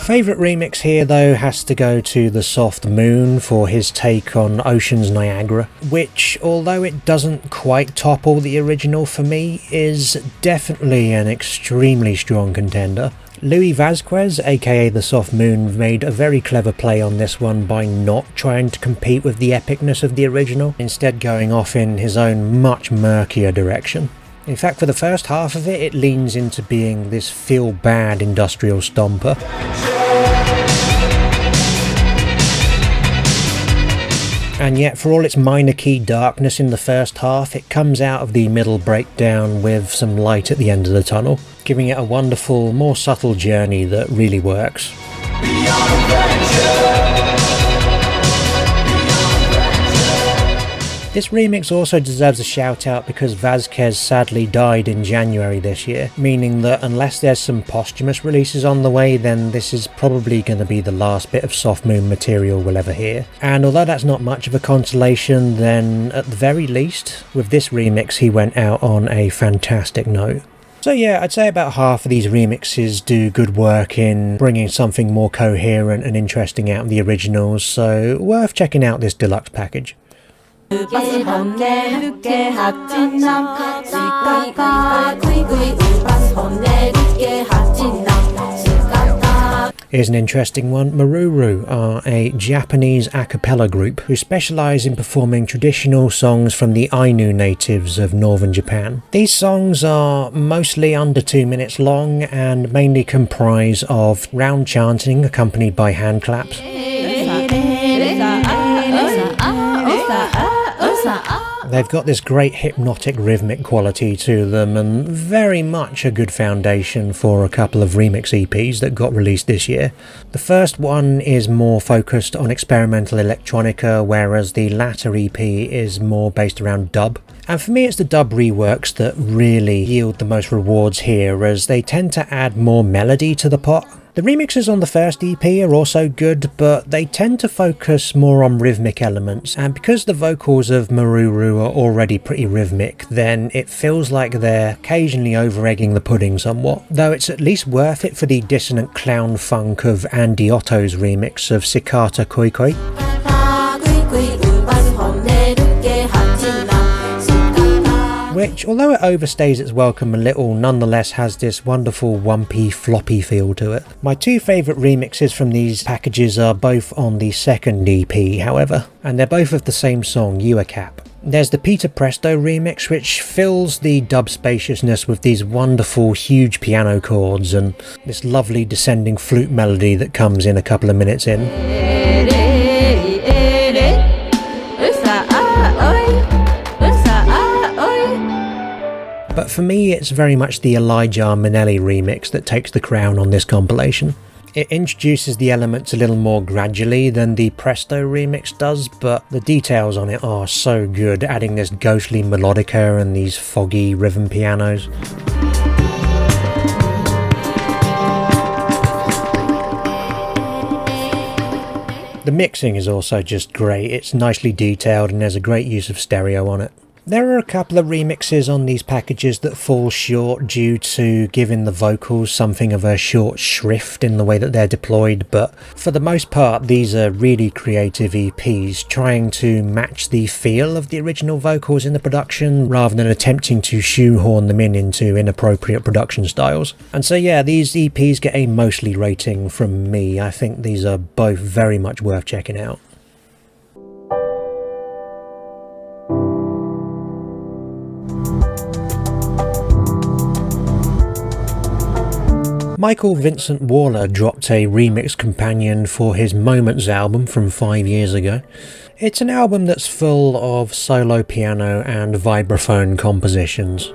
Favourite remix here though has to go to The Soft Moon for his take on Ocean's Niagara, which, although it doesn't quite topple the original for me, is definitely an extremely strong contender. Louis Vasquez, aka The Soft Moon, made a very clever play on this one by not trying to compete with the epicness of the original, instead going off in his own much murkier direction. In fact, for the first half of it, it leans into being this feel-bad industrial stomper. And yet, for all its minor key darkness in the first half, it comes out of the middle breakdown with some light at the end of the tunnel, giving it a wonderful, more subtle journey that really works. This remix also deserves a shout out because Vazquez sadly died in January this year, meaning that unless there's some posthumous releases on the way, then this is probably going to be the last bit of Soft Moon material we'll ever hear. And although that's not much of a consolation, then at the very least, with this remix he went out on a fantastic note. So yeah, I'd say about half of these remixes do good work in bringing something more coherent and interesting out of the originals, so worth checking out this deluxe package. Here's an interesting one. Marewrew are a Japanese a cappella group who specialise in performing traditional songs from the Ainu natives of northern Japan. These songs are mostly under 2 minutes long and mainly comprise of round chanting accompanied by hand claps. They've got this great hypnotic rhythmic quality to them and very much a good foundation for a couple of remix EPs that got released this year. The first one is more focused on experimental electronica, whereas the latter EP is more based around dub. And for me it's the dub reworks that really yield the most rewards here, as they tend to add more melody to the pot. The remixes on the first EP are also good, but they tend to focus more on rhythmic elements, and because the vocals of Marewrew are already pretty rhythmic, then it feels like they're occasionally over-egging the pudding somewhat, though it's at least worth it for the dissonant clown funk of Andy Otto's remix of Cicata Koi Koi. Which, although it overstays its welcome a little, nonetheless has this wonderful wumpy floppy feel to it. My two favourite remixes from these packages are both on the second EP, however, and they're both of the same song, Uacap. There's the Peter Presto remix, which fills the dub spaciousness with these wonderful huge piano chords and this lovely descending flute melody that comes in a couple of minutes in. But for me it's very much the Elijah Minnelli remix that takes the crown on this compilation. It introduces the elements a little more gradually than the Presto remix does, but the details on it are so good, adding this ghostly melodica and these foggy rhythm pianos. The mixing is also just great, it's nicely detailed and there's a great use of stereo on it. There are a couple of remixes on these packages that fall short due to giving the vocals something of a short shrift in the way that they're deployed, but for the most part these are really creative EPs trying to match the feel of the original vocals in the production rather than attempting to shoehorn them into inappropriate production styles. And so yeah, these EPs get a mostly rating from me. I think these are both very much worth checking out. Michael Vincent Waller dropped a remix companion for his Moments album from 5 years ago. It's an album that's full of solo piano and vibraphone compositions.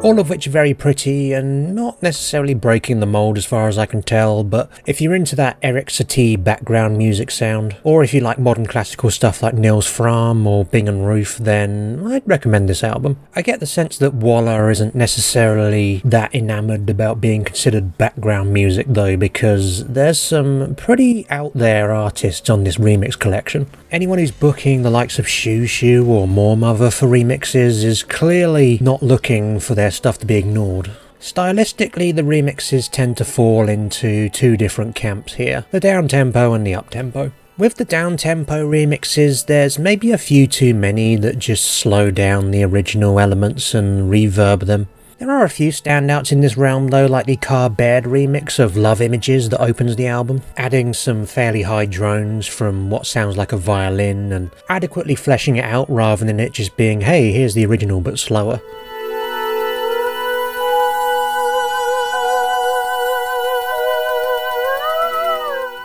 All of which are very pretty and not necessarily breaking the mould as far as I can tell, but if you're into that Eric Satie background music sound, or if you like modern classical stuff like Nils Frahm or Bing and Roof, then I'd recommend this album. I get the sense that Waller isn't necessarily that enamoured about being considered background music though, because there's some pretty out there artists on this remix collection. Anyone who's booking the likes of Shoo Shoo or More Mother for remixes is clearly not looking for their stuff to be ignored. Stylistically, the remixes tend to fall into two different camps here, the down-tempo and the up-tempo. With the down-tempo remixes, there's maybe a few too many that just slow down the original elements and reverb them. There are a few standouts in this realm though, like the Car Baird remix of Love Images that opens the album, adding some fairly high drones from what sounds like a violin and adequately fleshing it out rather than it just being, hey, here's the original but slower.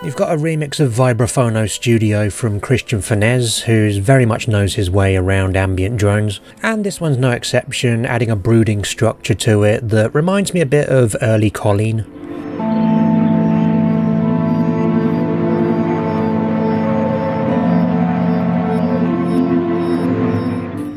You've got a remix of Vibraphono Studio from Christian Finesse, who very much knows his way around ambient drones, and this one's no exception, adding a brooding structure to it that reminds me a bit of early Colleen.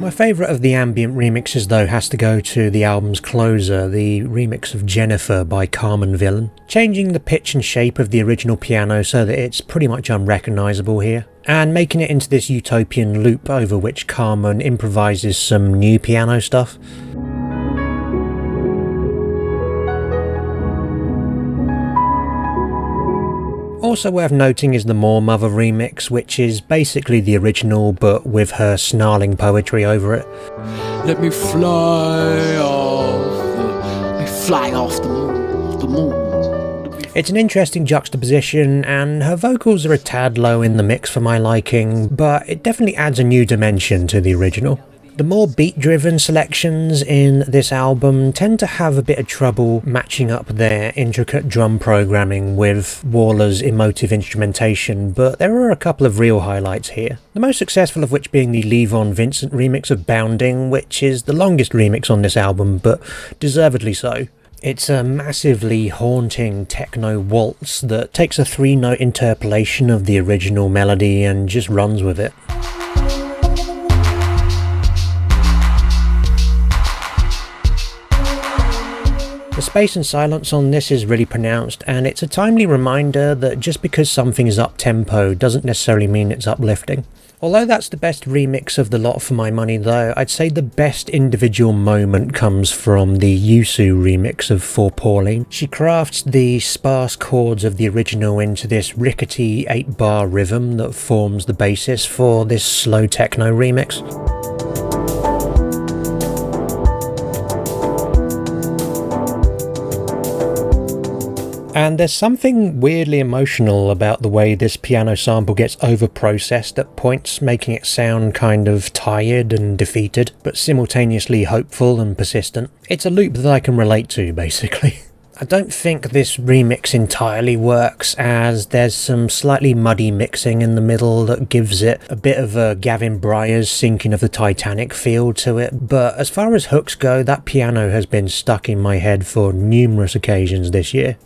My favourite of the ambient remixes though has to go to the album's closer, the remix of Jennifer by Carmen Villain, changing the pitch and shape of the original piano so that it's pretty much unrecognisable here, and making it into this utopian loop over which Carmen improvises some new piano stuff. Also worth noting is the More Mother remix, which is basically the original but with her snarling poetry over it. Let me fly off the moon. It's an interesting juxtaposition, and her vocals are a tad low in the mix for my liking, but it definitely adds a new dimension to the original. The more beat-driven selections in this album tend to have a bit of trouble matching up their intricate drum programming with Waller's emotive instrumentation, but there are a couple of real highlights here. The most successful of which being the Levon Vincent remix of Bounding, which is the longest remix on this album, but deservedly so. It's a massively haunting techno waltz that takes a 3-note interpolation of the original melody and just runs with it. The space and silence on this is really pronounced, and it's a timely reminder that just because something is up-tempo doesn't necessarily mean it's uplifting. Although that's the best remix of the lot for my money though, I'd say the best individual moment comes from the Yusu remix of For Pauline. She crafts the sparse chords of the original into this rickety 8-bar rhythm that forms the basis for this slow techno remix. And there's something weirdly emotional about the way this piano sample gets over-processed at points, making it sound kind of tired and defeated, but simultaneously hopeful and persistent. It's a loop that I can relate to, basically. I don't think this remix entirely works, as there's some slightly muddy mixing in the middle that gives it a bit of a Gavin Bryars sinking of the Titanic feel to it, but as far as hooks go, that piano has been stuck in my head for numerous occasions this year.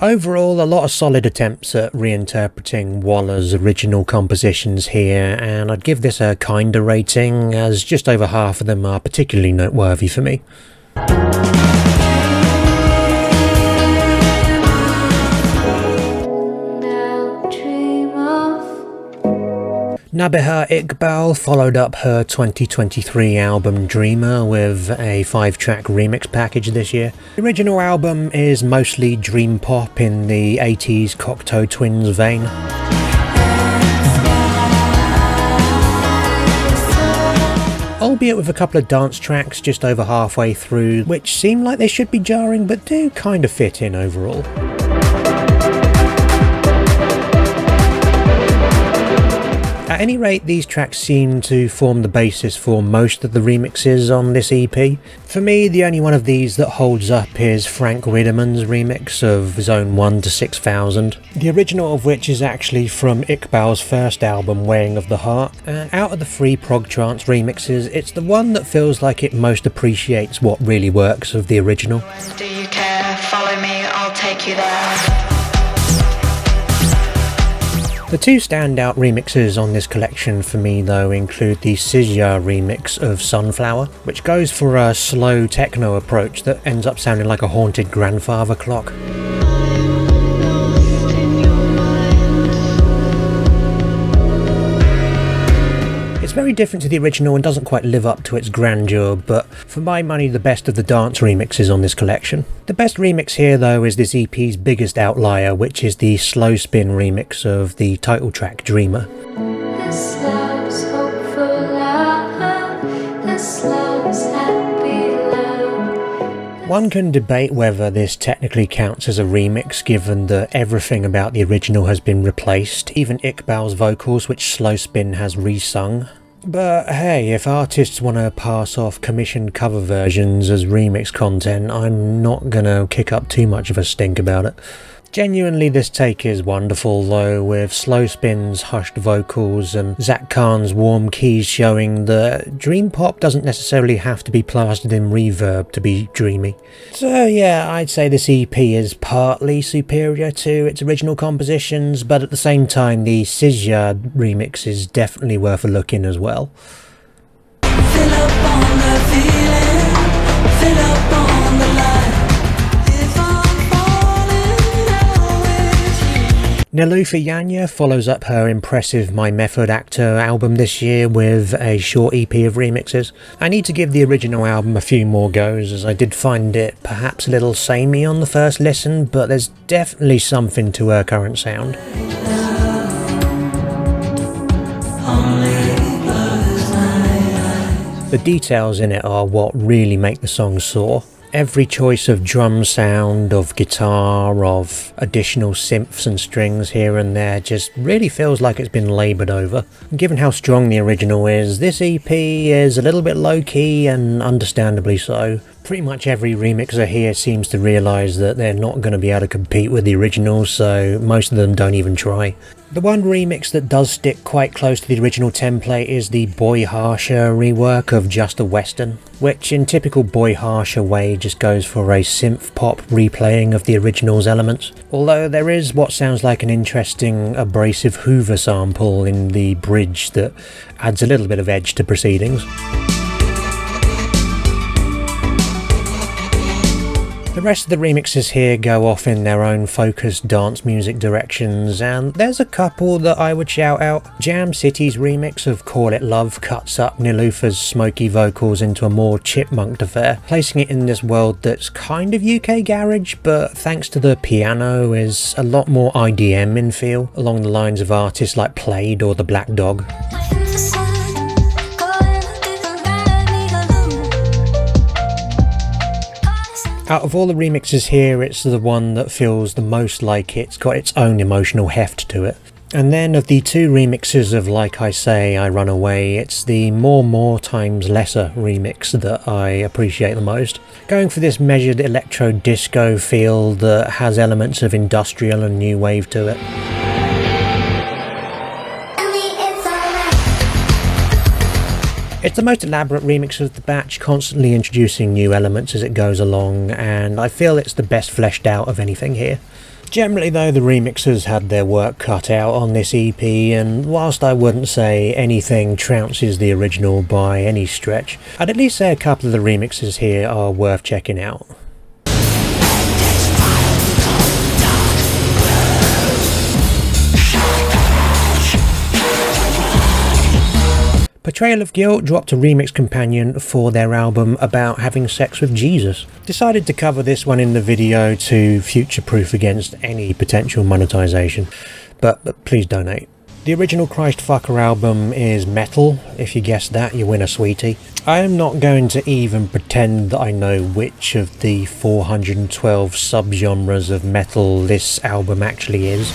Overall, a lot of solid attempts at reinterpreting Waller's original compositions here, and I'd give this a kinda rating, as just over half of them are particularly noteworthy for me. Nabihah Iqbal followed up her 2023 album Dreamer with a 5-track remix package this year. The original album is mostly dream pop in the 80s Cocteau Twins vein. Albeit with a couple of dance tracks just over halfway through, which seem like they should be jarring but do kind of fit in overall. At any rate, these tracks seem to form the basis for most of the remixes on this EP. For me, the only one of these that holds up is Frank Wiedemann's remix of Zone 1 to 6000, the original of which is actually from Iqbal's first album, Weighing of the Heart, and out of the 3 prog trance remixes, it's the one that feels like it most appreciates what really works of the original. Do you care? Follow me, I'll take you there. The 2 standout remixes on this collection for me though include the Sizya remix of Sunflower, which goes for a slow techno approach that ends up sounding like a haunted grandfather clock. It's very different to the original and doesn't quite live up to its grandeur, but for my money the best of the dance remixes on this collection. The best remix here though is this EP's biggest outlier, which is the slow spin remix of the title track Dreamer. This love's hopeful love, this love's happy love. One can debate whether this technically counts as a remix given that everything about the original has been replaced, even Iqbal's vocals which Slow Spin has re-sung. But hey, if artists want to pass off commissioned cover versions as remix content, I'm not gonna kick up too much of a stink about it. Genuinely, this take is wonderful though, with slow spins, hushed vocals, and Zach Khan's warm keys showing that dream pop doesn't necessarily have to be plastered in reverb to be dreamy. So yeah, I'd say this EP is partly superior to its original compositions, but at the same time the Sizya remix is definitely worth a look in as well. Fill up on the feeling, fill up on the light. If I'm falling down with you. Nilufer Yanya follows up her impressive My Method Actor album this year with a short EP of remixes. I need to give the original album a few more goes, as I did find it perhaps a little samey on the first listen, but there's definitely something to her current sound. The details in it are what really make the song soar. Every choice of drum sound, of guitar, of additional synths and strings here and there just really feels like it's been laboured over. Given how strong the original is, this EP is a little bit low-key and understandably so. Pretty much every remixer here seems to realise that they're not going to be able to compete with the original, so most of them don't even try. The one remix that does stick quite close to the original template is the Boy Harsher rework of Just a Western, which in typical Boy Harsher way just goes for a synth pop replaying of the original's elements, although there is what sounds like an interesting abrasive Hoover sample in the bridge that adds a little bit of edge to proceedings. The rest of the remixes here go off in their own focused dance music directions, and there's a couple that I would shout out. Jam City's remix of Call It Love cuts up Nilufer's smoky vocals into a more chipmunked affair, placing it in this world that's kind of UK garage, but thanks to the piano is a lot more IDM in feel, along the lines of artists like Plaid or The Black Dog. Out of all the remixes here, it's the one that feels the most like it's got its own emotional heft to it. And then of the two remixes of Like I Say, I Run Away, it's the more times lesser remix that I appreciate the most. Going for this measured electro disco feel that has elements of industrial and new wave to it. It's the most elaborate remix of the batch, constantly introducing new elements as it goes along, and I feel it's the best fleshed out of anything here. Generally though, the remixers had their work cut out on this EP, and whilst I wouldn't say anything trounces the original by any stretch, I'd at least say a couple of the remixes here are worth checking out. Portrayal of Guilt dropped a remix companion for their album about having sex with Jesus. Decided to cover this one in the video to future-proof against any potential monetization, but please donate. The original Christfucker album is metal. If you guessed that, you win a sweetie. I am not going to even pretend that I know which of the 412 subgenres of metal this album actually is.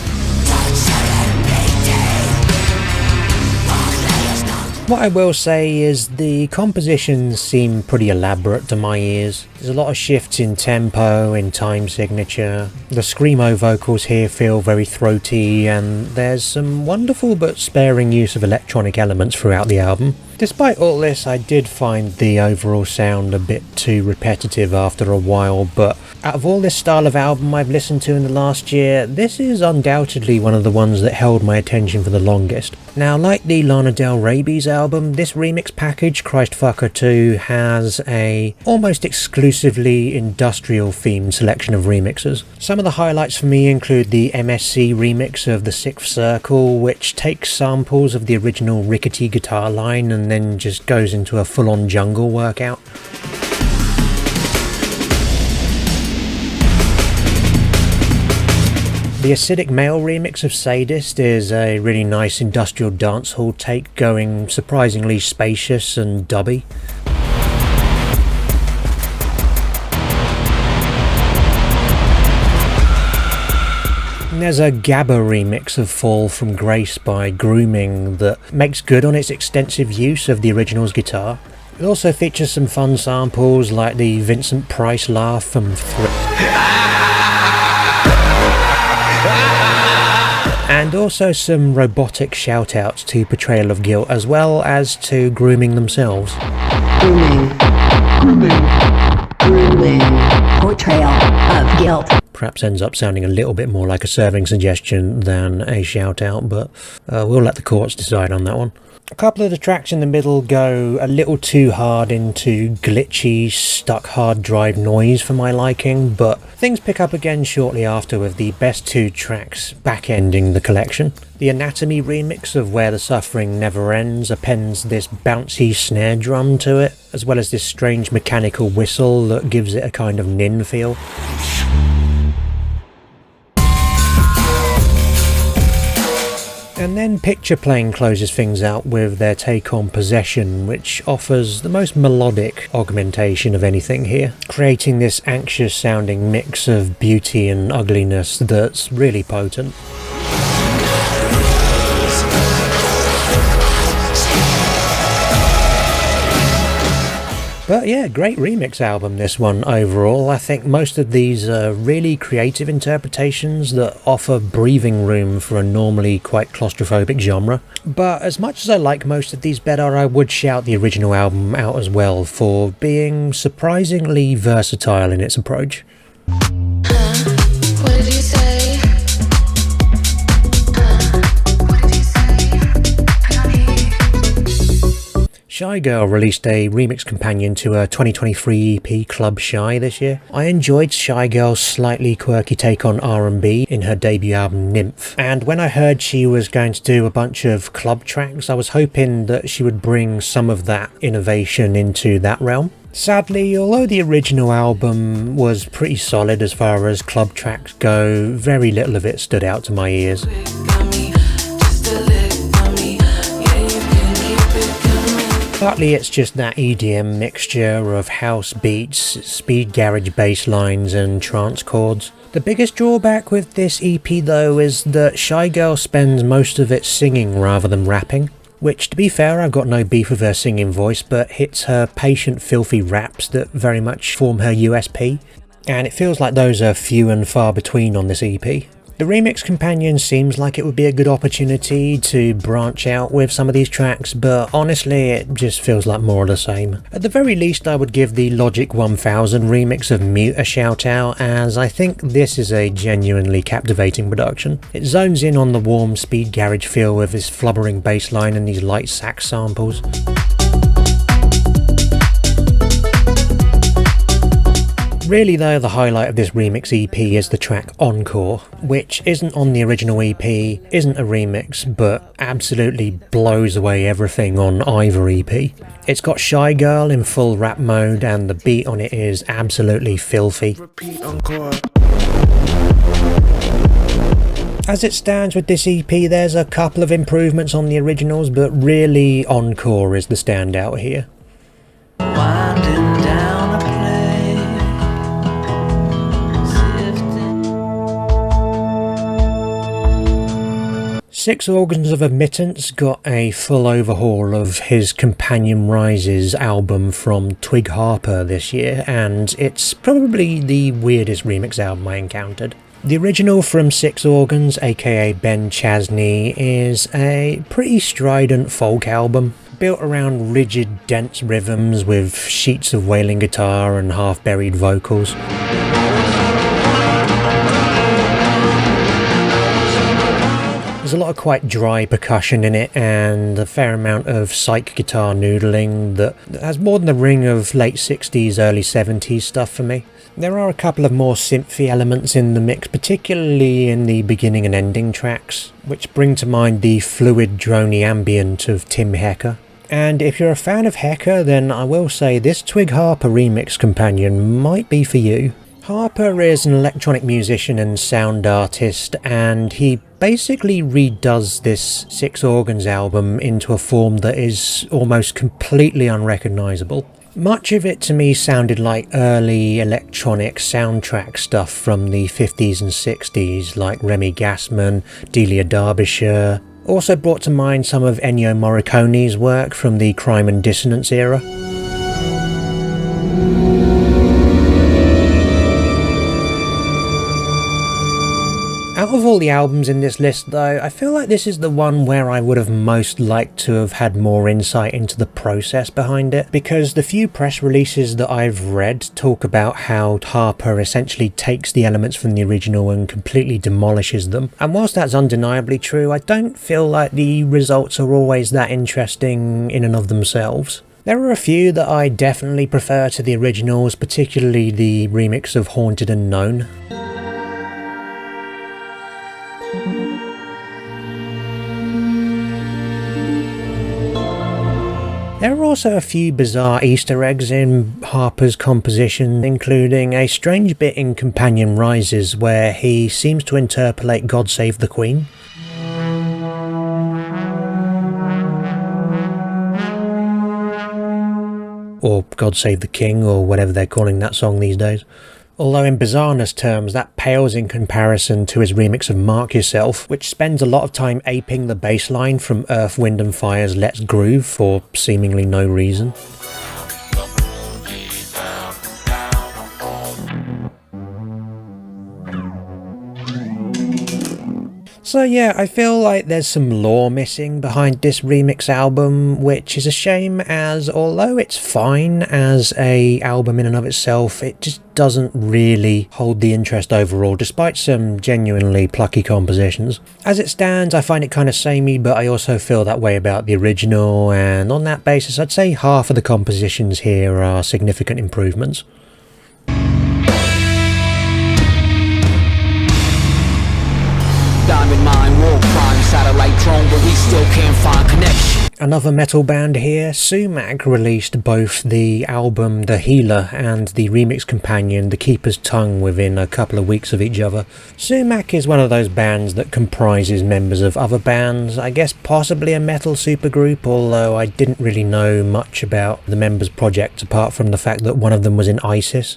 What I will say is the compositions seem pretty elaborate to my ears. There's a lot of shifts in tempo, in time signature. The screamo vocals here feel very throaty, and there's some wonderful but sparing use of electronic elements throughout the album. Despite all this, I did find the overall sound a bit too repetitive after a while, but out of all this style of album I've listened to in the last year, this is undoubtedly one of the ones that held my attention for the longest. Now, like the Lana Del Rabies album, this remix package, Christfucker 2, has a almost exclusively industrial themed selection of remixes. Some of the highlights for me include the MSC remix of The Sixth Circle, which takes samples of the original rickety guitar line and then just goes into a full-on jungle workout. The Acidic Male remix of Sadist is a really nice industrial dancehall take, going surprisingly spacious and dubby. And there's a Gabba remix of Fall from Grace by Grooming that makes good on its extensive use of the original's guitar. It also features some fun samples like the Vincent Price laugh from and also some robotic shoutouts to Portrayal of Guilt as well as to grooming themselves. Grooming. Portrayal of Guilt. Perhaps ends up sounding a little bit more like a serving suggestion than a shout out, but we'll let the courts decide on that one. A couple of the tracks in the middle go a little too hard into glitchy, stuck hard drive noise for my liking, but things pick up again shortly after with the best two tracks back-ending the collection. The Anatomy remix of Where the Suffering Never Ends appends this bouncy snare drum to it, as well as this strange mechanical whistle that gives it a kind of nin feel. And then Picture Plane closes things out with their take on Possession, which offers the most melodic augmentation of anything here, creating this anxious sounding mix of beauty and ugliness that's really potent. But yeah, great remix album, this one overall. I think most of these are really creative interpretations that offer breathing room for a normally quite claustrophobic genre. But as much as I like most of these better, I would shout the original album out as well for being surprisingly versatile in its approach. What did you say? Shygirl released a remix companion to her 2023 EP Club Shy this year. I enjoyed Shygirl's slightly quirky take on R&B in her debut album Nymph, and when I heard she was going to do a bunch of club tracks, I was hoping that she would bring some of that innovation into that realm. Sadly, although the original album was pretty solid as far as club tracks go, very little of it stood out to my ears. Partly it's just that EDM mixture of house beats, speed garage bass lines and trance chords. The biggest drawback with this EP though is that Shygirl spends most of it singing rather than rapping, which to be fair I've got no beef with her singing voice, but hits her patient filthy raps that very much form her USP, and it feels like those are few and far between on this EP. The remix companion seems like it would be a good opportunity to branch out with some of these tracks, but honestly it just feels like more of the same. At the very least I would give the Logic 1000 remix of Mute a shout out, as I think this is a genuinely captivating production. It zones in on the warm speed garage feel with this flubbering bass line and these light sax samples. Really though, the highlight of this remix EP is the track Encore, which isn't on the original EP, isn't a remix, but absolutely blows away everything on either EP. It's got Shygirl in full rap mode and the beat on it is absolutely filthy. As it stands with this EP, there's a couple of improvements on the originals, but really Encore is the standout here. Winding down a place. Six Organs of Admittance got a full overhaul of his Companion Rises album from Twig Harper this year, and it's probably the weirdest remix album I encountered. The original from Six Organs, aka Ben Chasney, is a pretty strident folk album, built around rigid, dense rhythms with sheets of wailing guitar and half-buried vocals. There's a lot of quite dry percussion in it and a fair amount of psych guitar noodling that has more than the ring of late 60s, early 70s stuff for me. There are a couple of more synthy elements in the mix, particularly in the beginning and ending tracks, which bring to mind the fluid droney ambient of Tim Hecker. And if you're a fan of Hecker, then I will say this Twig Harper remix companion might be for you. Harper is an electronic musician and sound artist, and he basically redoes this Six Organs album into a form that is almost completely unrecognisable. Much of it to me sounded like early electronic soundtrack stuff from the 50s and 60s, like Remy Gassman, Delia Derbyshire. Also brought to mind some of Ennio Morricone's work from the Crime and Dissonance era. Out of all the albums in this list though, I feel like this is the one where I would have most liked to have had more insight into the process behind it, because the few press releases that I've read talk about how Harper essentially takes the elements from the original and completely demolishes them, and whilst that's undeniably true, I don't feel like the results are always that interesting in and of themselves. There are a few that I definitely prefer to the originals, particularly the remix of Haunted and Known. There are also a few bizarre Easter eggs in Harper's composition, including a strange bit in Companion Rises where he seems to interpolate God Save the Queen. Or God Save the King, or whatever they're calling that song these days. Although in bizarreness terms, that pales in comparison to his remix of Mark Yourself, which spends a lot of time aping the bass line from Earth, Wind and Fire's Let's Groove for seemingly no reason. So yeah, I feel like there's some lore missing behind this remix album, which is a shame, as although it's fine as a album in and of itself, it just doesn't really hold the interest overall, despite some genuinely plucky compositions. As it stands, I find it kind of samey, but I also feel that way about the original, and on that basis I'd say half of the compositions here are significant improvements. Diamond mine, war crime, satellite drone, but we still can't find connection. Another metal band here, Sumac released both the album The Healer and the remix companion The Keeper's Tongue within a couple of weeks of each other. Sumac is one of those bands that comprises members of other bands, I guess possibly a metal supergroup, although I didn't really know much about the members' projects apart from the fact that one of them was in ISIS.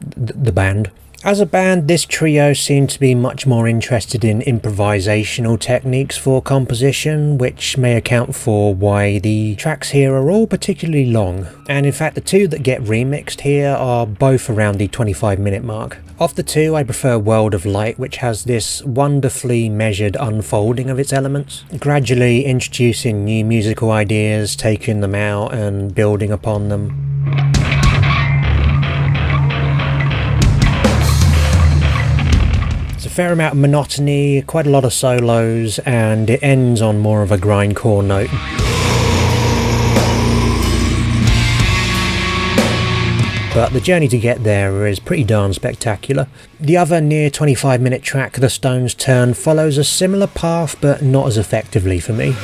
The band. As a band, this trio seemed to be much more interested in improvisational techniques for composition, which may account for why the tracks here are all particularly long. And in fact, the two that get remixed here are both around the 25-minute mark. Of the two, I prefer World of Light, which has this wonderfully measured unfolding of its elements, gradually introducing new musical ideas, taking them out and building upon them. Fair amount of monotony, quite a lot of solos, and it ends on more of a grindcore note. But the journey to get there is pretty darn spectacular. The other near 25-minute track, The Stone's Turn, follows a similar path but not as effectively for me.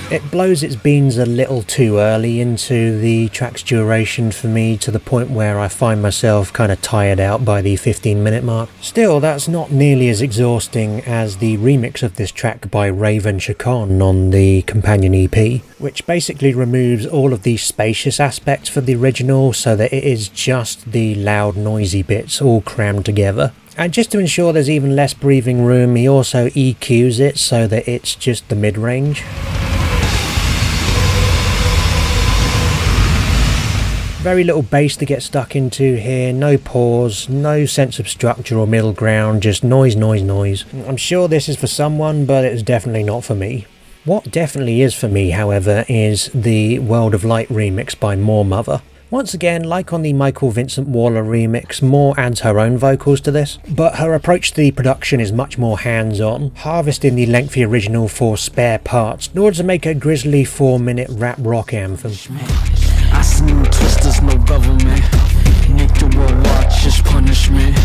It blows its beans a little too early into the track's duration for me, to the point where I find myself kind of tired out by the 15-minute mark. Still, that's not nearly as exhausting as the remix of this track by Raven Chacon on the companion EP, which basically removes all of the spacious aspects for the original so that it is just the loud, noisy bits all crammed together. And just to ensure there's even less breathing room, he also EQs it so that it's just the mid-range. Very little bass to get stuck into here, no pause, no sense of structure or middle ground, just noise, noise, noise. I'm sure this is for someone, but it's definitely not for me. What definitely is for me, however, is the World of Light remix by More Mother. Once again, like on the Michael Vincent Waller remix, Moore adds her own vocals to this, but her approach to the production is much more hands-on, harvesting the lengthy original for spare parts in order to make a grisly 4-minute rap rock anthem. I see no twisters, no government. Nick the world watches punishment.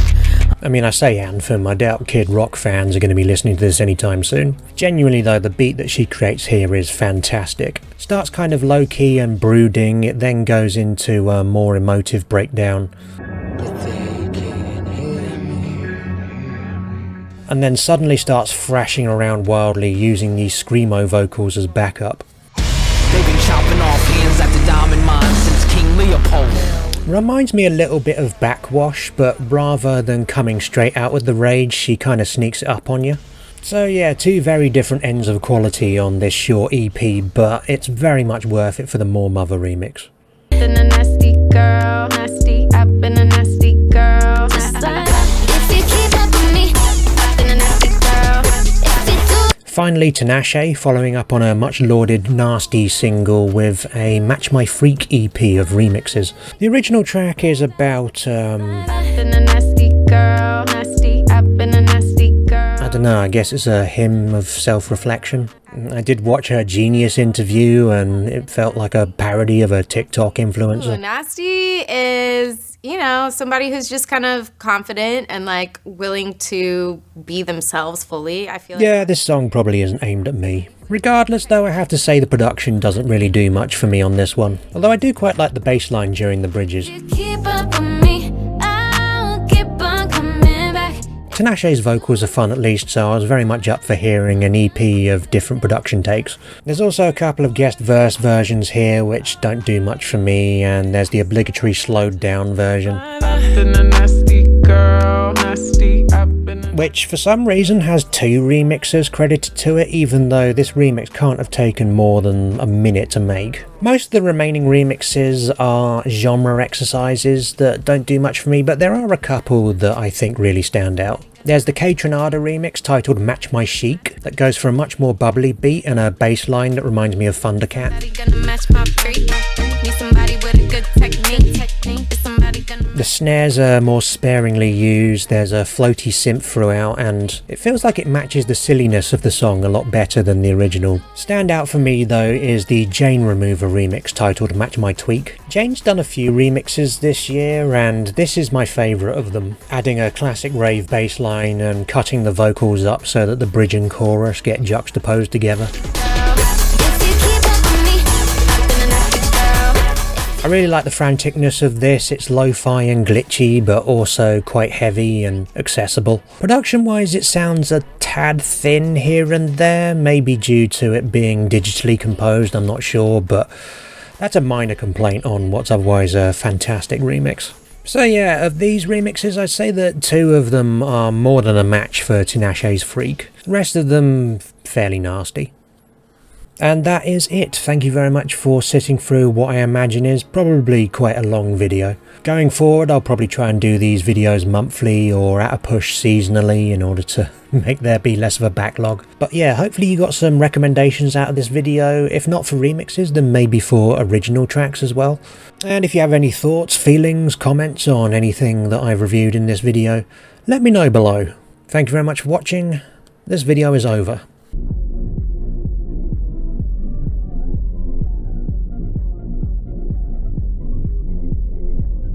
I mean, I say anthem, I doubt Kid Rock fans are going to be listening to this anytime soon. Genuinely though, the beat that she creates here is fantastic. Starts kind of low-key and brooding, it then goes into a more emotive breakdown. And then suddenly starts thrashing around wildly, using these screamo vocals as backup. They've been chopping off hands at the diamond mine since King Leopold. Reminds me a little bit of Backwash, but rather than coming straight out with the rage, she kind of sneaks it up on you. So yeah, two very different ends of quality on this short EP, but it's very much worth it for the More Mother remix. Then a nasty girl, Finally, Tinashe following up on a much lauded Nasty single with a Match My Freak EP of remixes. The original track is about I don't know, I guess it's a hymn of self-reflection. I did watch her Genius interview and it felt like a parody of a TikTok influencer. Nasty is, you know, somebody who's just kind of confident and like willing to be themselves fully, I feel like. Yeah, this song probably isn't aimed at me. Regardless though, I have to say the production doesn't really do much for me on this one. Although I do quite like the bass line during the bridges. Keep up on me, I'll keep on coming back. Tinashe's vocals are fun at least, so I was very much up for hearing an EP of different production takes. There's also a couple of guest verse versions here which don't do much for me, and there's the obligatory slowed down version, which for some reason has 2 remixers credited to it, even though this remix can't have taken more than a minute to make. Most of the remaining remixes are genre exercises that don't do much for me, but there are a couple that I think really stand out. There's the K-Tronada remix titled Match My Chic that goes for a much more bubbly beat and a bass line that reminds me of Thundercat. The snares are more sparingly used, there's a floaty synth throughout, and it feels like it matches the silliness of the song a lot better than the original. Standout for me though is the Jane Remover remix titled Match My Tweak. Jane's done a few remixes this year and this is my favourite of them, adding a classic rave bass line and cutting the vocals up so that the bridge and chorus get juxtaposed together. I really like the franticness of this. It's lo-fi and glitchy, but also quite heavy and accessible. Production-wise, it sounds a tad thin here and there, maybe due to it being digitally composed, I'm not sure, but that's a minor complaint on what's otherwise a fantastic remix. So yeah, of these remixes, I'd say that 2 of them are more than a match for Tinashe's Freak. The rest of them, fairly nasty. And that is it. Thank you very much for sitting through what I imagine is probably quite a long video. Going forward, I'll probably try and do these videos monthly or at a push seasonally in order to make there be less of a backlog. But yeah, hopefully you got some recommendations out of this video, if not for remixes, then maybe for original tracks as well. And if you have any thoughts, feelings, comments on anything that I've reviewed in this video, let me know below. Thank you very much for watching. This video is over.